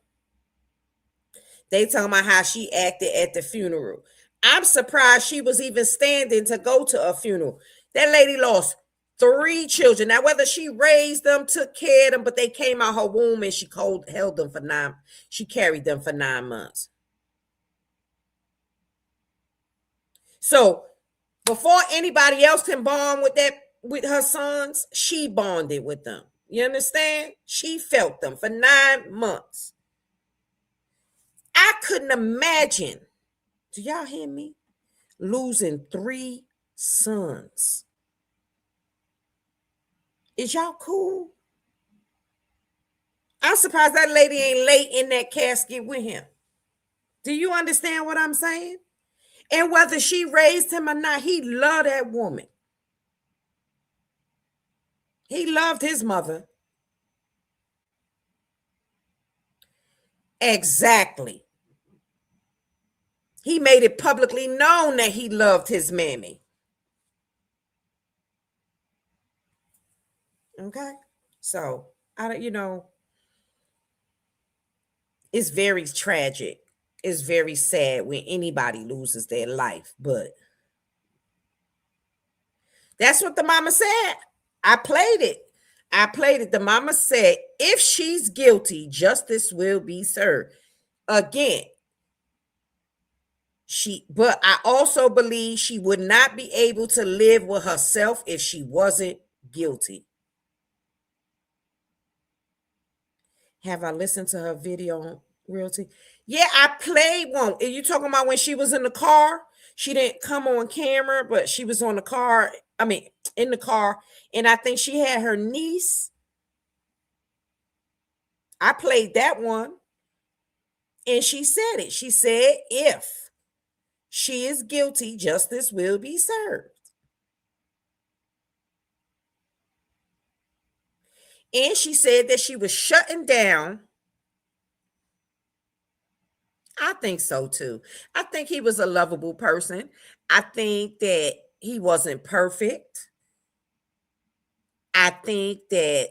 They talking about how she acted at the funeral. I'm surprised she was even standing to go to a funeral. That lady lost 3 children. Now, whether she raised them, took care of them, but they came out her womb and she held them for 9. She carried them for 9 months. So before anybody else can bond with her sons, she bonded with them. You understand? She felt them for 9 months. I couldn't imagine, do y'all hear me? Losing 3 sons. Is y'all cool? I'm surprised that lady ain't lay in that casket with him. Do you understand what I'm saying? And whether she raised him or not, he loved that woman. He loved his mother. Exactly. He made it publicly known that he loved his mammy. Okay? So, it's very tragic. It's very sad when anybody loses their life, but that's what the mama said. I played it. The mama said, if she's guilty, justice will be served. Again, but I also believe she would not be able to live with herself if she wasn't guilty. Have I listened to her video on Realty? Yeah, I played one. Are you talking about when she was in the car? She didn't come on camera, but she was on the car. I mean, in the car. And I think she had her niece. I played that one. And she said it. She said, if she is guilty, justice will be served. And she said that she was shutting down. I think so too. I think he was a lovable person. I think that he wasn't perfect. I think that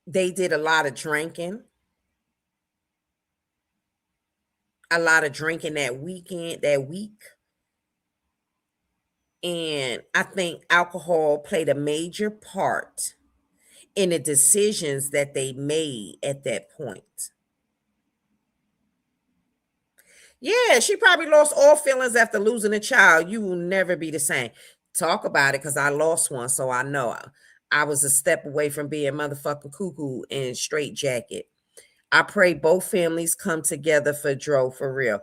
they did a lot of drinking. That weekend, that week. And I think alcohol played a major part in the decisions that they made at that point. Yeah, she probably lost all feelings after losing a child. You will never be the same. Talk about it, because I lost one, so I know. I was a step away from being motherfucking cuckoo and straight jacket. I pray both families come together for Dro, for real.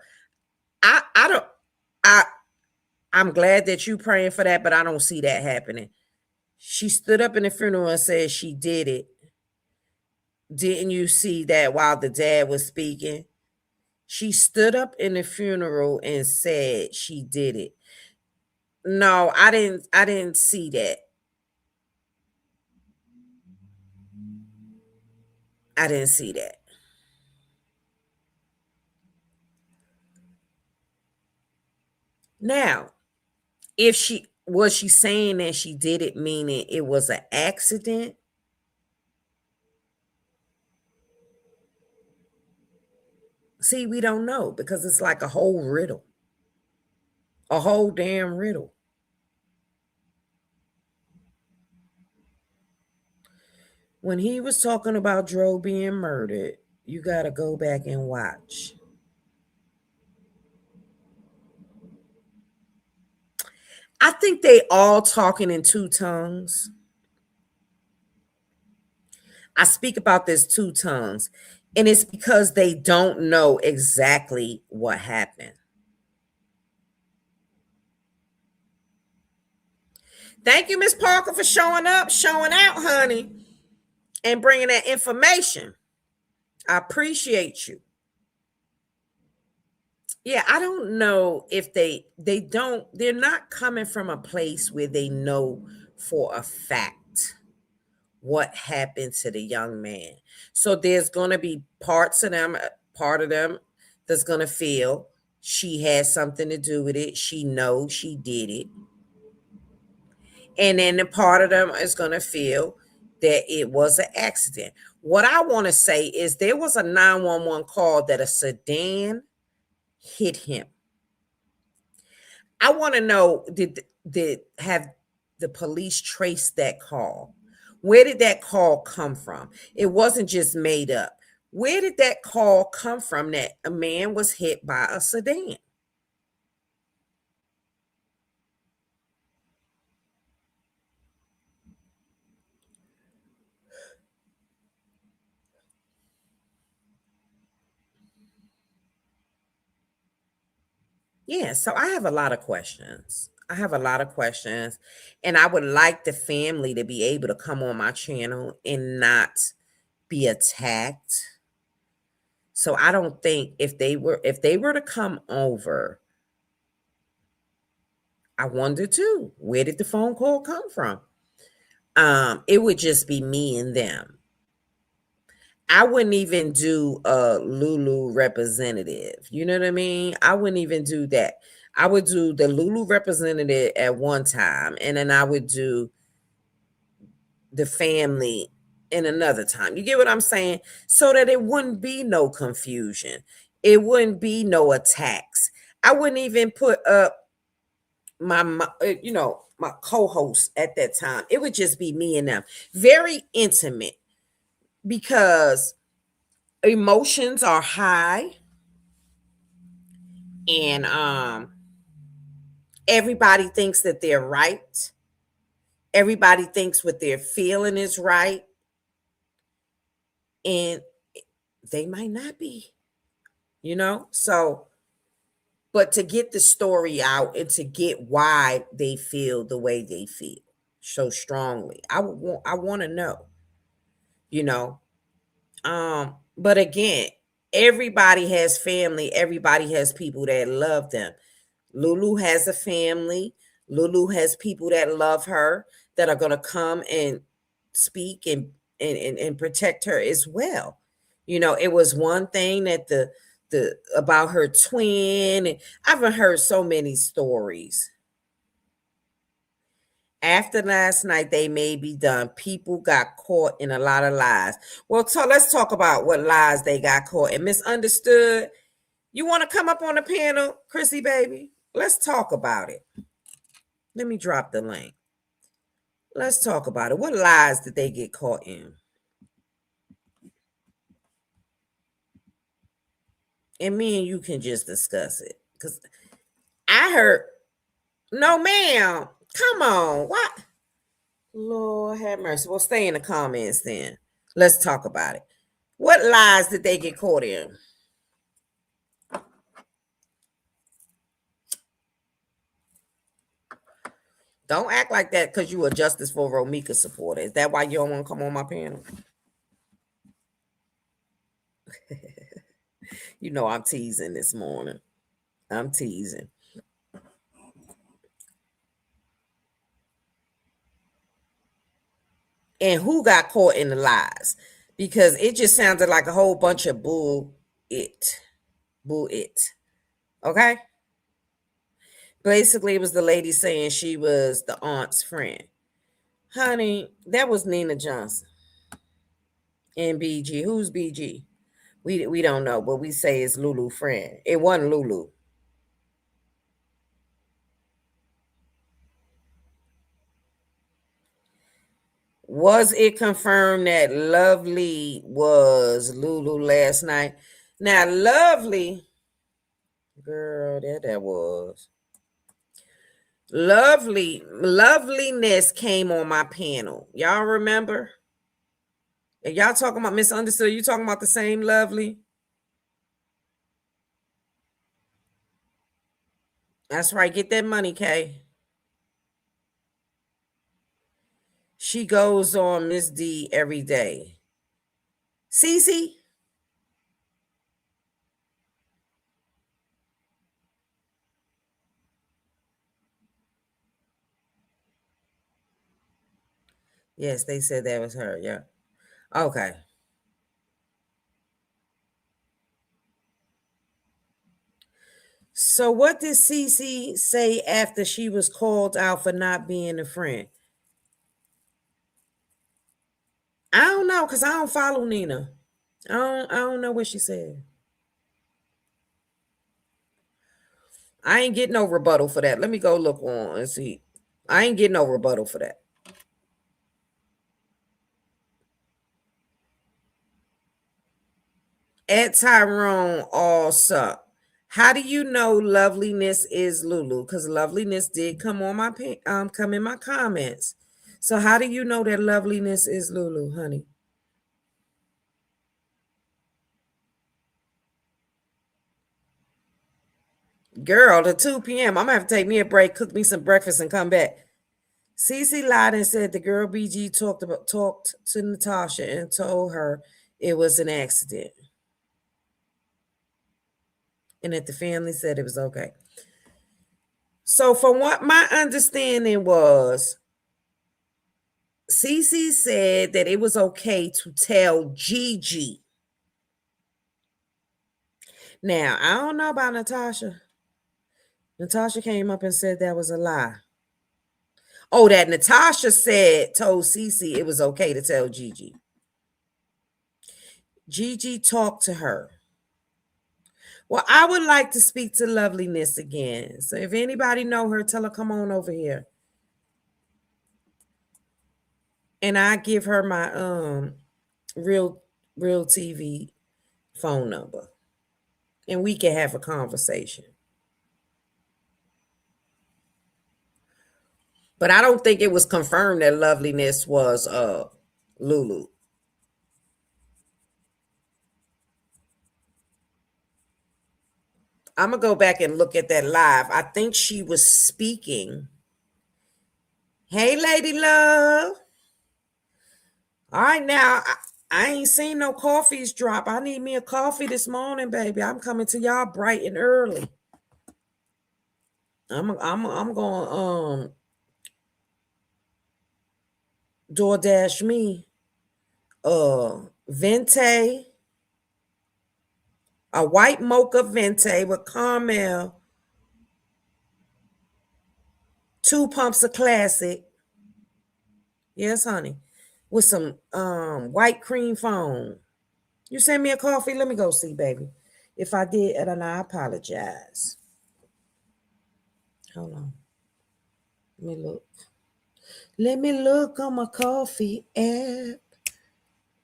I'm glad that you praying for that, but I don't see that happening. She stood up in the funeral and said she did it. Didn't you see that while the dad was speaking? She stood up in the funeral and said she did it. No, I didn't see that. I didn't see that. Now, if she was she saying that she did it, meaning it was an accident? See, we don't know, because it's like a whole riddle. A whole damn riddle. When he was talking about Dro being murdered, you got to go back and watch. I think they all talking in two tongues. I speak about this two tongues, and it's because they don't know exactly what happened. Thank you, Miss Parker, for showing up, showing out, honey, and bringing that information. I appreciate you. Yeah, I don't know if they're not coming from a place where they know for a fact what happened to the young man. So there's going to be part of them that's going to feel she has something to do with it. She knows she did it. And then the part of them is going to feel that it was an accident. What I want to say is there was a 911 call that a sedan hit him. I want to know, did have the police trace that call? Where did that call come from? It wasn't just made up. Where did that call come from that a man was hit by a sedan? Yeah, so I have a lot of questions. And I would like the family to be able to come on my channel and not be attacked. So I don't think if they were to come over, I wonder too, where did the phone call come from? It would just be me and them. I wouldn't even do a Lulu representative. You know what I mean? I wouldn't even do that. I would do the Lulu representative at one time, and then I would do the family in another time. You get what I'm saying? So that it wouldn't be no confusion. It wouldn't be no attacks. I wouldn't even put up my co-host at that time. It would just be me and them. Very intimate, because emotions are high, and everybody thinks that they're right. Everybody thinks what they're feeling is right. And they might not be, so, but to get the story out and to get why they feel the way they feel so strongly, I want to know, but again, everybody has family, everybody has people that love them. Lulu has a family. Lulu has people that love her, that are going to come and speak and protect her as well. It was one thing that the about her twin, and I've heard so many stories. After last night, they may be done. People got caught in a lot of lies. Well, let's talk about what lies they got caught and misunderstood. You want to come up on the panel, Chrissy, baby? Let's talk about it. Let me drop the link. Let's talk about it. What lies did they get caught in? And me and you can just discuss it. Because I heard, no, ma'am. Come on. What? Lord have mercy. Well, stay in the comments then. Let's talk about it. What lies did they get caught in? Don't act like that because you a Justice for Romika supporter. Is that why you don't want to come on my panel? I'm teasing this morning. I'm teasing. And who got caught in the lies? Because it just sounded like a whole bunch of bull it. Okay? Basically, it was the lady saying she was the aunt's friend. Honey, that was Nina Johnson and BG. Who's BG? We don't know, but we say it's Lulu friend. It wasn't Lulu. Was it confirmed that Lovely was Lulu last night? Now, Lovely, girl, that was. Loveliness came on my panel. Y'all remember? And y'all talking about misunderstood. You talking about the same Lovely? That's right. Get that money, Kay. She goes on Miss D every day. Cece? Yes, they said that was her. Yeah. Okay. So what did Cece say after she was called out for not being a friend? I don't know, because I don't follow Nina. I don't know what she said. I ain't getting no rebuttal for that. Let me go look on and see. I ain't getting no rebuttal for that. At Tyrone also. How do you know Loveliness is Lulu? Because Loveliness did come on my come in my comments. So how do you know that Loveliness is Lulu, honey? Girl, at 2 p.m. I'm gonna have to take me a break, cook me some breakfast, and come back. Cece lied and said the girl BG talked to Natasha and told her it was an accident. And that the family said it was okay. So from what my understanding was, Cece said that it was okay to tell Gigi. Now, I don't know about Natasha. Natasha came up and said that was a lie. Oh, that Natasha told Cece it was okay to tell Gigi. Gigi talked to her. Well, I would like to speak to Loveliness again. So if anybody know her, tell her come on over here. And I give her my real TV phone number. And we can have a conversation. But I don't think it was confirmed that Loveliness was Lulu. I'm going to go back and look at that live. I think she was speaking. Hey, Lady Love. All right, now, I ain't seen no coffees drop. I need me a coffee this morning, baby. I'm coming to y'all bright and early. I'm going DoorDash me venti, a white mocha venti with caramel, 2 pumps of classic. Yes, honey. With some white cream foam. You send me a coffee? Let me go see, baby. If I did, and I apologize. Hold on. Let me look. Let me look on my coffee app.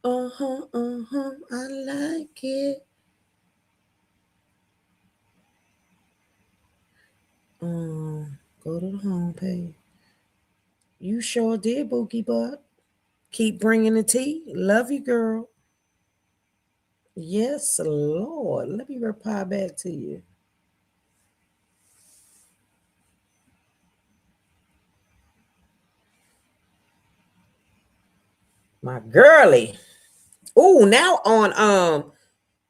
I like it. Go to the home page. You sure did, Bookie Butt. Keep bringing the tea. Love you, girl. Yes, Lord. Let me reply back to you. My girly. Oh, now on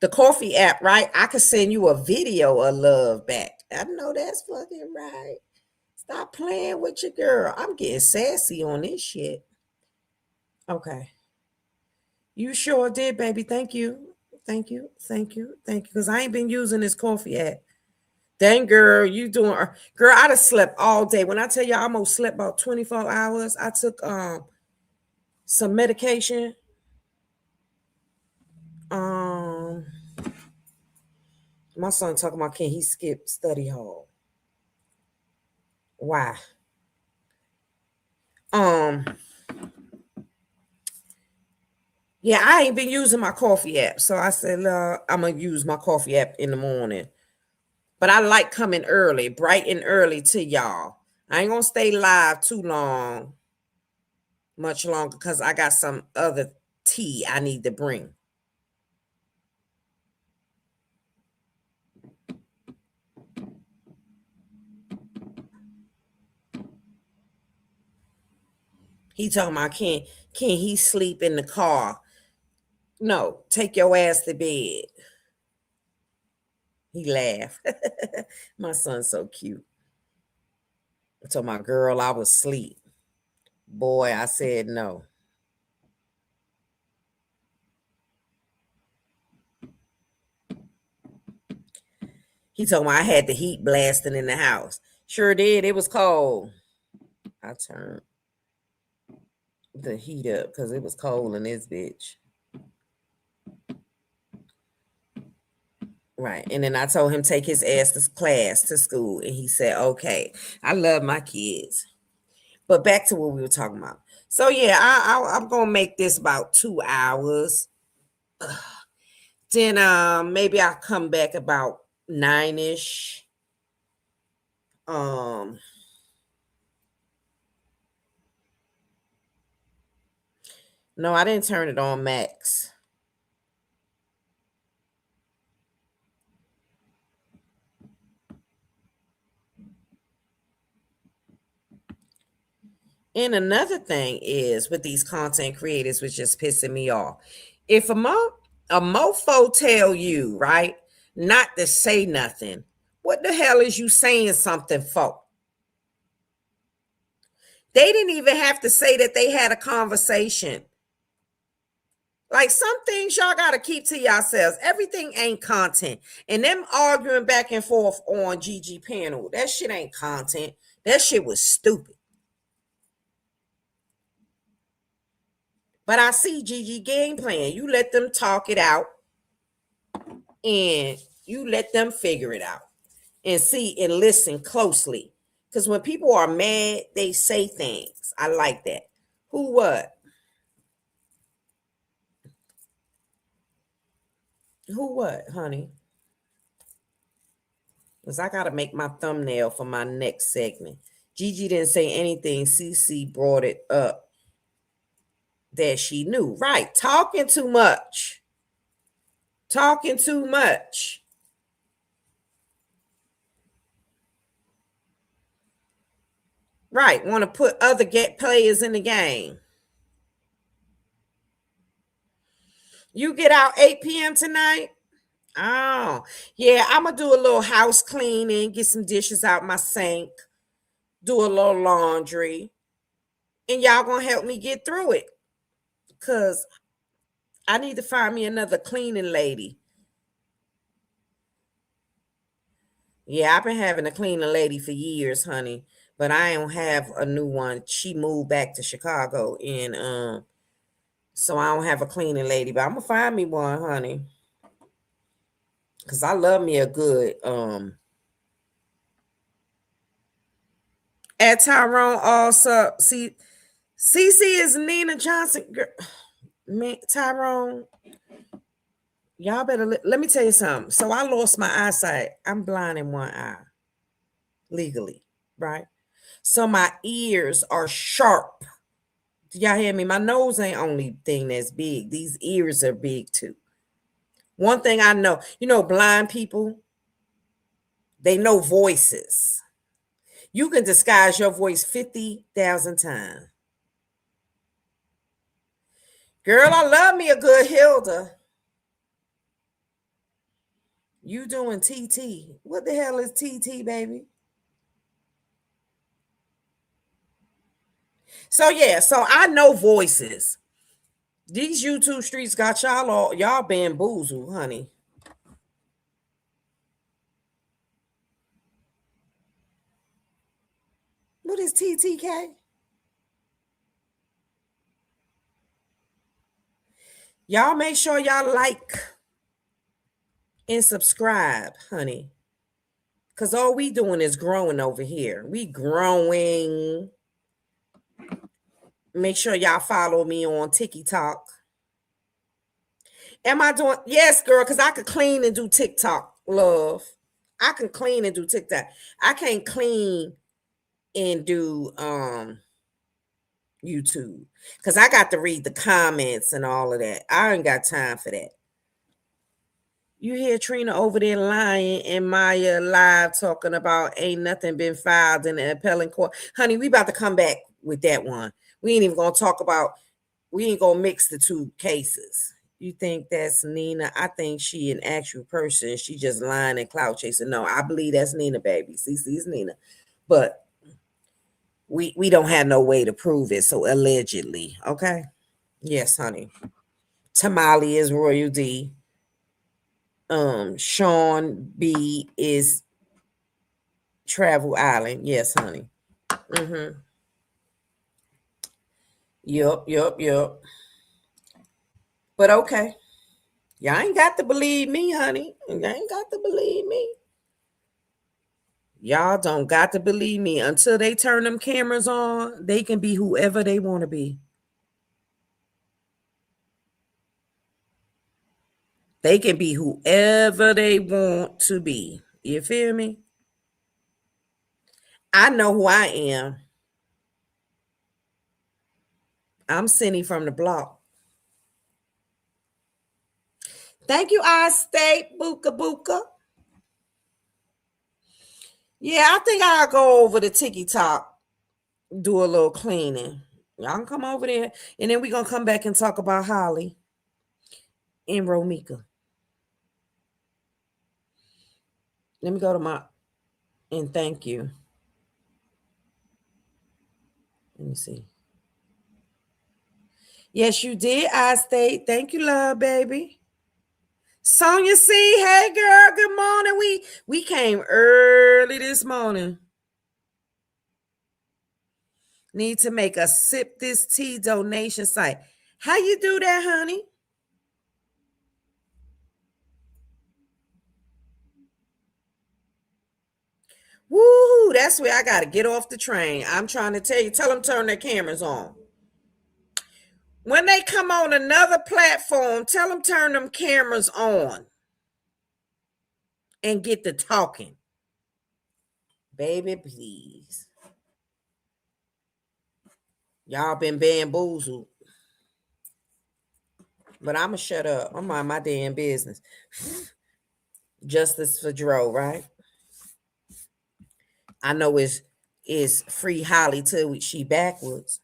the coffee app, right? I could send you a video of love back. I know that's fucking right. Stop playing with your girl. I'm getting sassy on this shit. Okay. You sure did, baby. Thank you. Thank you. Thank you. Thank you. Because I ain't been using this coffee app. Dang, girl, you doing... Girl, I done slept all day. When I tell you I almost slept about 24 hours, I took some medication. My son talking about, can he skip study hall? Why? Yeah, I ain't been using my coffee app. So I said, I'm going to use my coffee app in the morning. But I like coming early, bright and early to y'all. I ain't going to stay live too long, much longer, because I got some other tea I need to bring. He talking about, can he sleep in the car? No, take your ass to bed. He laughed. My son's so cute. I told my girl I was asleep. Boy, I said no. He told me I had the heat blasting in the house. Sure did. It was cold. I turned the heat up because it was cold in this bitch. Right. And then I told him take his ass to class, to school. And he said, okay. I love my kids. But back to what we were talking about. So, yeah, I'm going to make this about 2 hours. Then maybe I'll come back about 9-ish. No, I didn't turn it on max. And another thing is with these content creators, which is pissing me off. If a mofo tell you, right, not to say nothing, what the hell is you saying something for? They didn't even have to say that they had a conversation. Like, some things y'all got to keep to yourselves. Everything ain't content. And them arguing back and forth on GG panel, that shit ain't content. That shit was stupid. But I see GG game plan. You let them talk it out and you let them figure it out and see and listen closely. Because when people are mad, they say things. I like that. Who what? Who what, honey? Because I got to make my thumbnail for my next segment. Gigi didn't say anything. CC brought it up that she knew. Right. Talking too much. Talking too much. Right. Want to put other players in the game. You get out 8 p.m. tonight? Oh, yeah. I'm going to do a little house cleaning, get some dishes out my sink, do a little laundry, and y'all going to help me get through it. Because I need to find me another cleaning lady. Yeah, I've been having a cleaning lady for years, honey. But I don't have a new one. She moved back to Chicago, and so I don't have a cleaning lady. But I'm gonna find me one, honey. Cause I love me a good At Tyrone also see CC is Nina Johnson. Girl, man, Tyrone, y'all better let me tell you something. So I lost my eyesight. I'm blind in one eye legally, right? So my ears are sharp. Do y'all hear me? My nose ain't only thing that's big. These ears are big too. One thing I know, blind people, they know voices. You can disguise your voice 50,000 times. Girl, I love me a good Hilda. You doing TT. What the hell is TT, baby? So I know voices. These YouTube streets got y'all bamboozled, honey. What is TTK? Y'all make sure y'all like and subscribe, honey. Because all we doing is growing over here. We growing. Make sure y'all follow me on TikTok. Am I doing? Yes, girl, because I could clean and do TikTok, love. I can clean and do TikTok. I can't clean and do YouTube because I got to read the comments and all of that. I ain't got time for that. You hear Trina over there lying and Maya live talking about ain't nothing been filed in the appellate court. Honey, we about to come back with that one. We ain't even going to talk about, we ain't going to mix the two cases. You think that's Nina? I think she an actual person. She just lying and clout chasing. No, I believe that's Nina, baby. CC's Nina. But we don't have no way to prove it. So allegedly, okay? Yes, honey. Tamale is Royal D. Sean B is Travel Island. Yes, honey. Mm-hmm. Yup. But okay. Y'all ain't got to believe me, honey. Y'all ain't got to believe me. Y'all don't got to believe me. Until they turn them cameras on, they can be whoever they want to be. They can be whoever they want to be. You feel me? I know who I am. I'm Cindy from the block. Thank you, I State. Buka. Yeah, I think I'll go over to TikTok, do a little cleaning. Y'all can come over there. And then we're going to come back and talk about Holly and Romika. Let me go to my, and thank you. Let me see. Yes, you did, I State. Thank you, love, baby. Sonia C, hey girl, good morning. We came early this morning. Need to make a Sip This Tea donation site. How you do that, honey? Woo, that's where I got to get off the train. I'm trying to tell you, tell them turn their cameras on. When they come on another platform, tell them turn them cameras on and get to talking. Baby, please. Y'all been bamboozled. But I'm going to shut up. I'm on my damn business. Justice for DRO, right? I know it's is free Holly till she backwards.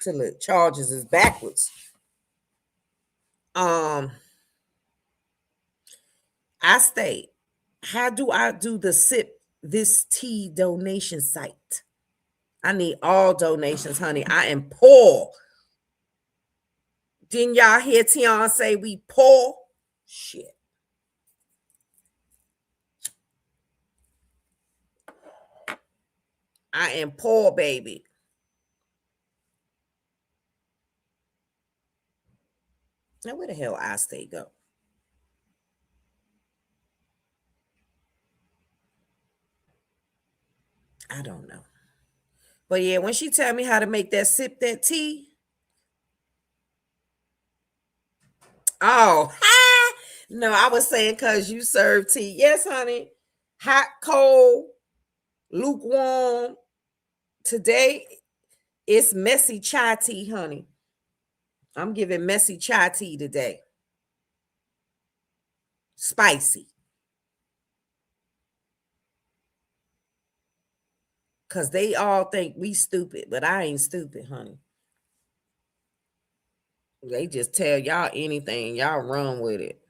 Till the charges is backwards. I state, how do I do the sip this tea donation site? I need all donations, honey. I am poor. Didn't y'all hear Tiana say we poor? Shit. I am poor, baby. Now, where the hell I stay go? I don't know. But yeah, when she tell me how to make that sip that tea. Oh, no, I was saying because you serve tea. Yes, honey. Hot, cold, lukewarm. Today, it's messy chai tea, honey. I'm giving messy chai tea today. Spicy. Because they all think we stupid, but I ain't stupid, honey. They just tell y'all anything. Y'all run with it.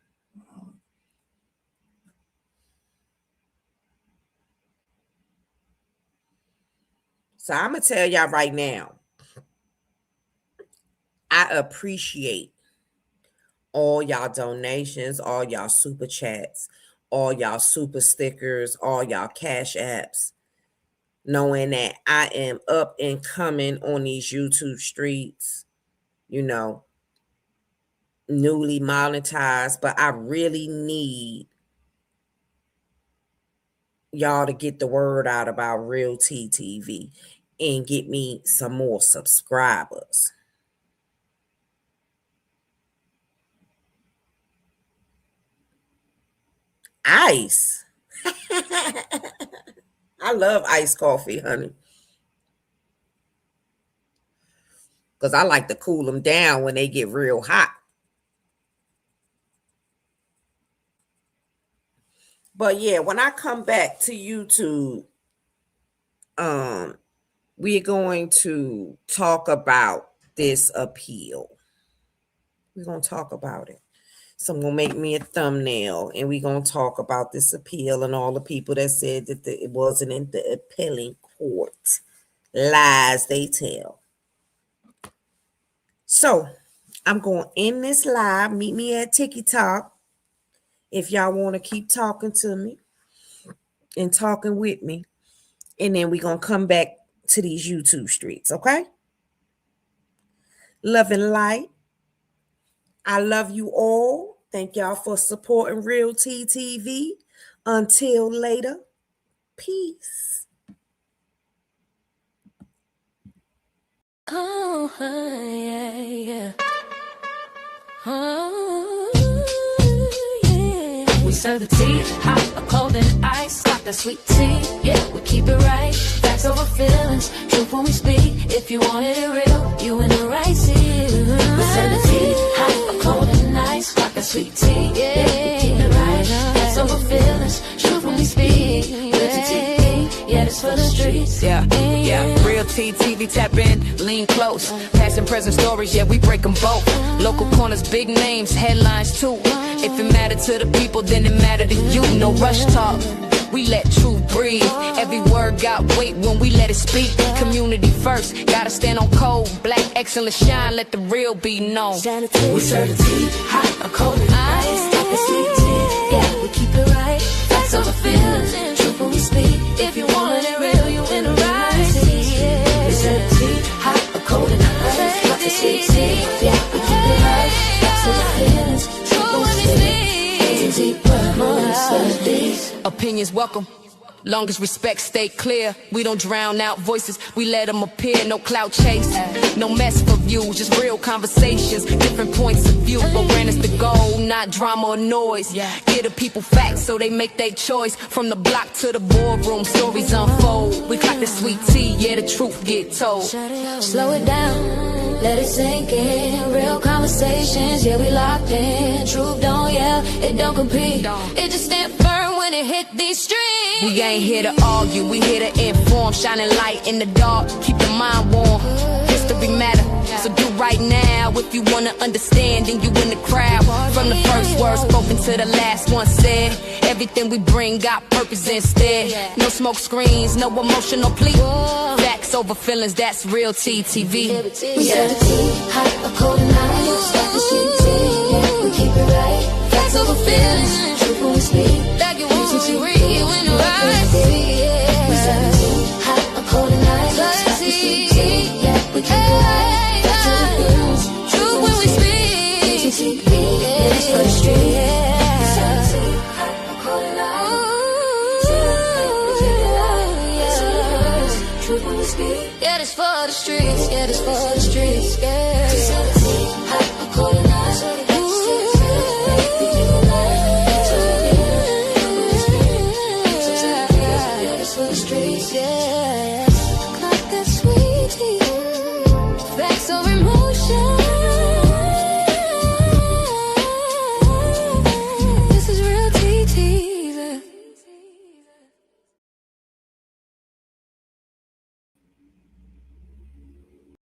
So I'm going to tell y'all right now. I appreciate all y'all donations, all y'all super chats, all y'all super stickers, all y'all cash apps. Knowing that I am up and coming on these YouTube streets, you know, newly monetized, but I really need y'all to get the word out about Real T TV and get me some more subscribers. Ice. I love iced coffee, honey. Because I like to cool them down when they get real hot. But yeah, when I come back to YouTube, we're going to talk about this appeal. We're going to talk about it. So I'm going to make me a thumbnail and we're going to talk about this appeal and all the people that said that it wasn't in the appellate court. Lies they tell. So I'm going to end this live. Meet me at TikTok if y'all want to keep talking to me and talking with me. And then we're going to come back to these YouTube streets, okay? Love and light. I love you all. Thank y'all for supporting Real T TV. Until later, peace. Oh, yeah, yeah. Oh, yeah. We serve the tea, hot or cold and ice. Got that sweet tea, yeah, we keep it right. Facts over feelings, truth when we speak. If you wanted it real, you in the right seat. We serve the tea, hot or cold and ice. Got that sweet tea, yeah, we keep it right. Facts over feelings, truth when we speak. Real TV, yeah, it's for the streets. Yeah, yeah, Real T TV, tap in, lean close. Past and present stories, yeah, we break them both. Local corners, big names, headlines too. If it mattered to the people, then it mattered to you. No rush talk, we let truth breathe. Every word got weight when we let it speak. Community first, gotta stand on code. Black excellence shine, let the real be known. We serve the tea, hot or cold and ice. Got the sweet tea, yeah, we keep it right. Facts over feelings, truth when we speak. If you want it real, you in the right seat. We serve the tea, hot or cold and ice. Got the sweet tea, yeah, we keep it right. Facts over feelings, truth when we speak. Deeper, more studies. Opinions welcome, long as respect stay clear. We don't drown out voices, we let them appear. No clout chase, no mess for views, just real conversations, different points of view. But brand is the goal, not drama or noise. Give the people facts so they make their choice. From the block to the boardroom, stories unfold. We clock the sweet sweet tea, yeah, the truth get told. Slow it down, let it sink in. Real conversations, yeah, we locked in. Truth don't yell, it don't compete. It just stand firm when it hit these streets. We ain't here to argue, we here to inform. Shining light in the dark, keep your mind warm. History matter, so do right now. If you wanna understand, then you in the crowd. From the first word spoken to the last one said, everything we bring got purpose instead. No smoke screens, no emotional plea. Facts over feelings, that's real TTV. We serve the tea, hot or cold and ice. That's the sweet tea, yeah, we keep it right. Facts over feelings, truth when we speak. Like you want to read when you rise. We serve the tea, hot or cold and ice. That's the sweet tea, yeah, we keep it right. Facts over feelings, truth when we speak. TTV, yeah, that's for the street. We serve the tea, hot or cold and ice. We keep it right. Facts over feelings, truth when we speak. Yeah, this for the streets, yeah, this for the streets, yeah. We serve the tea, hot or cold and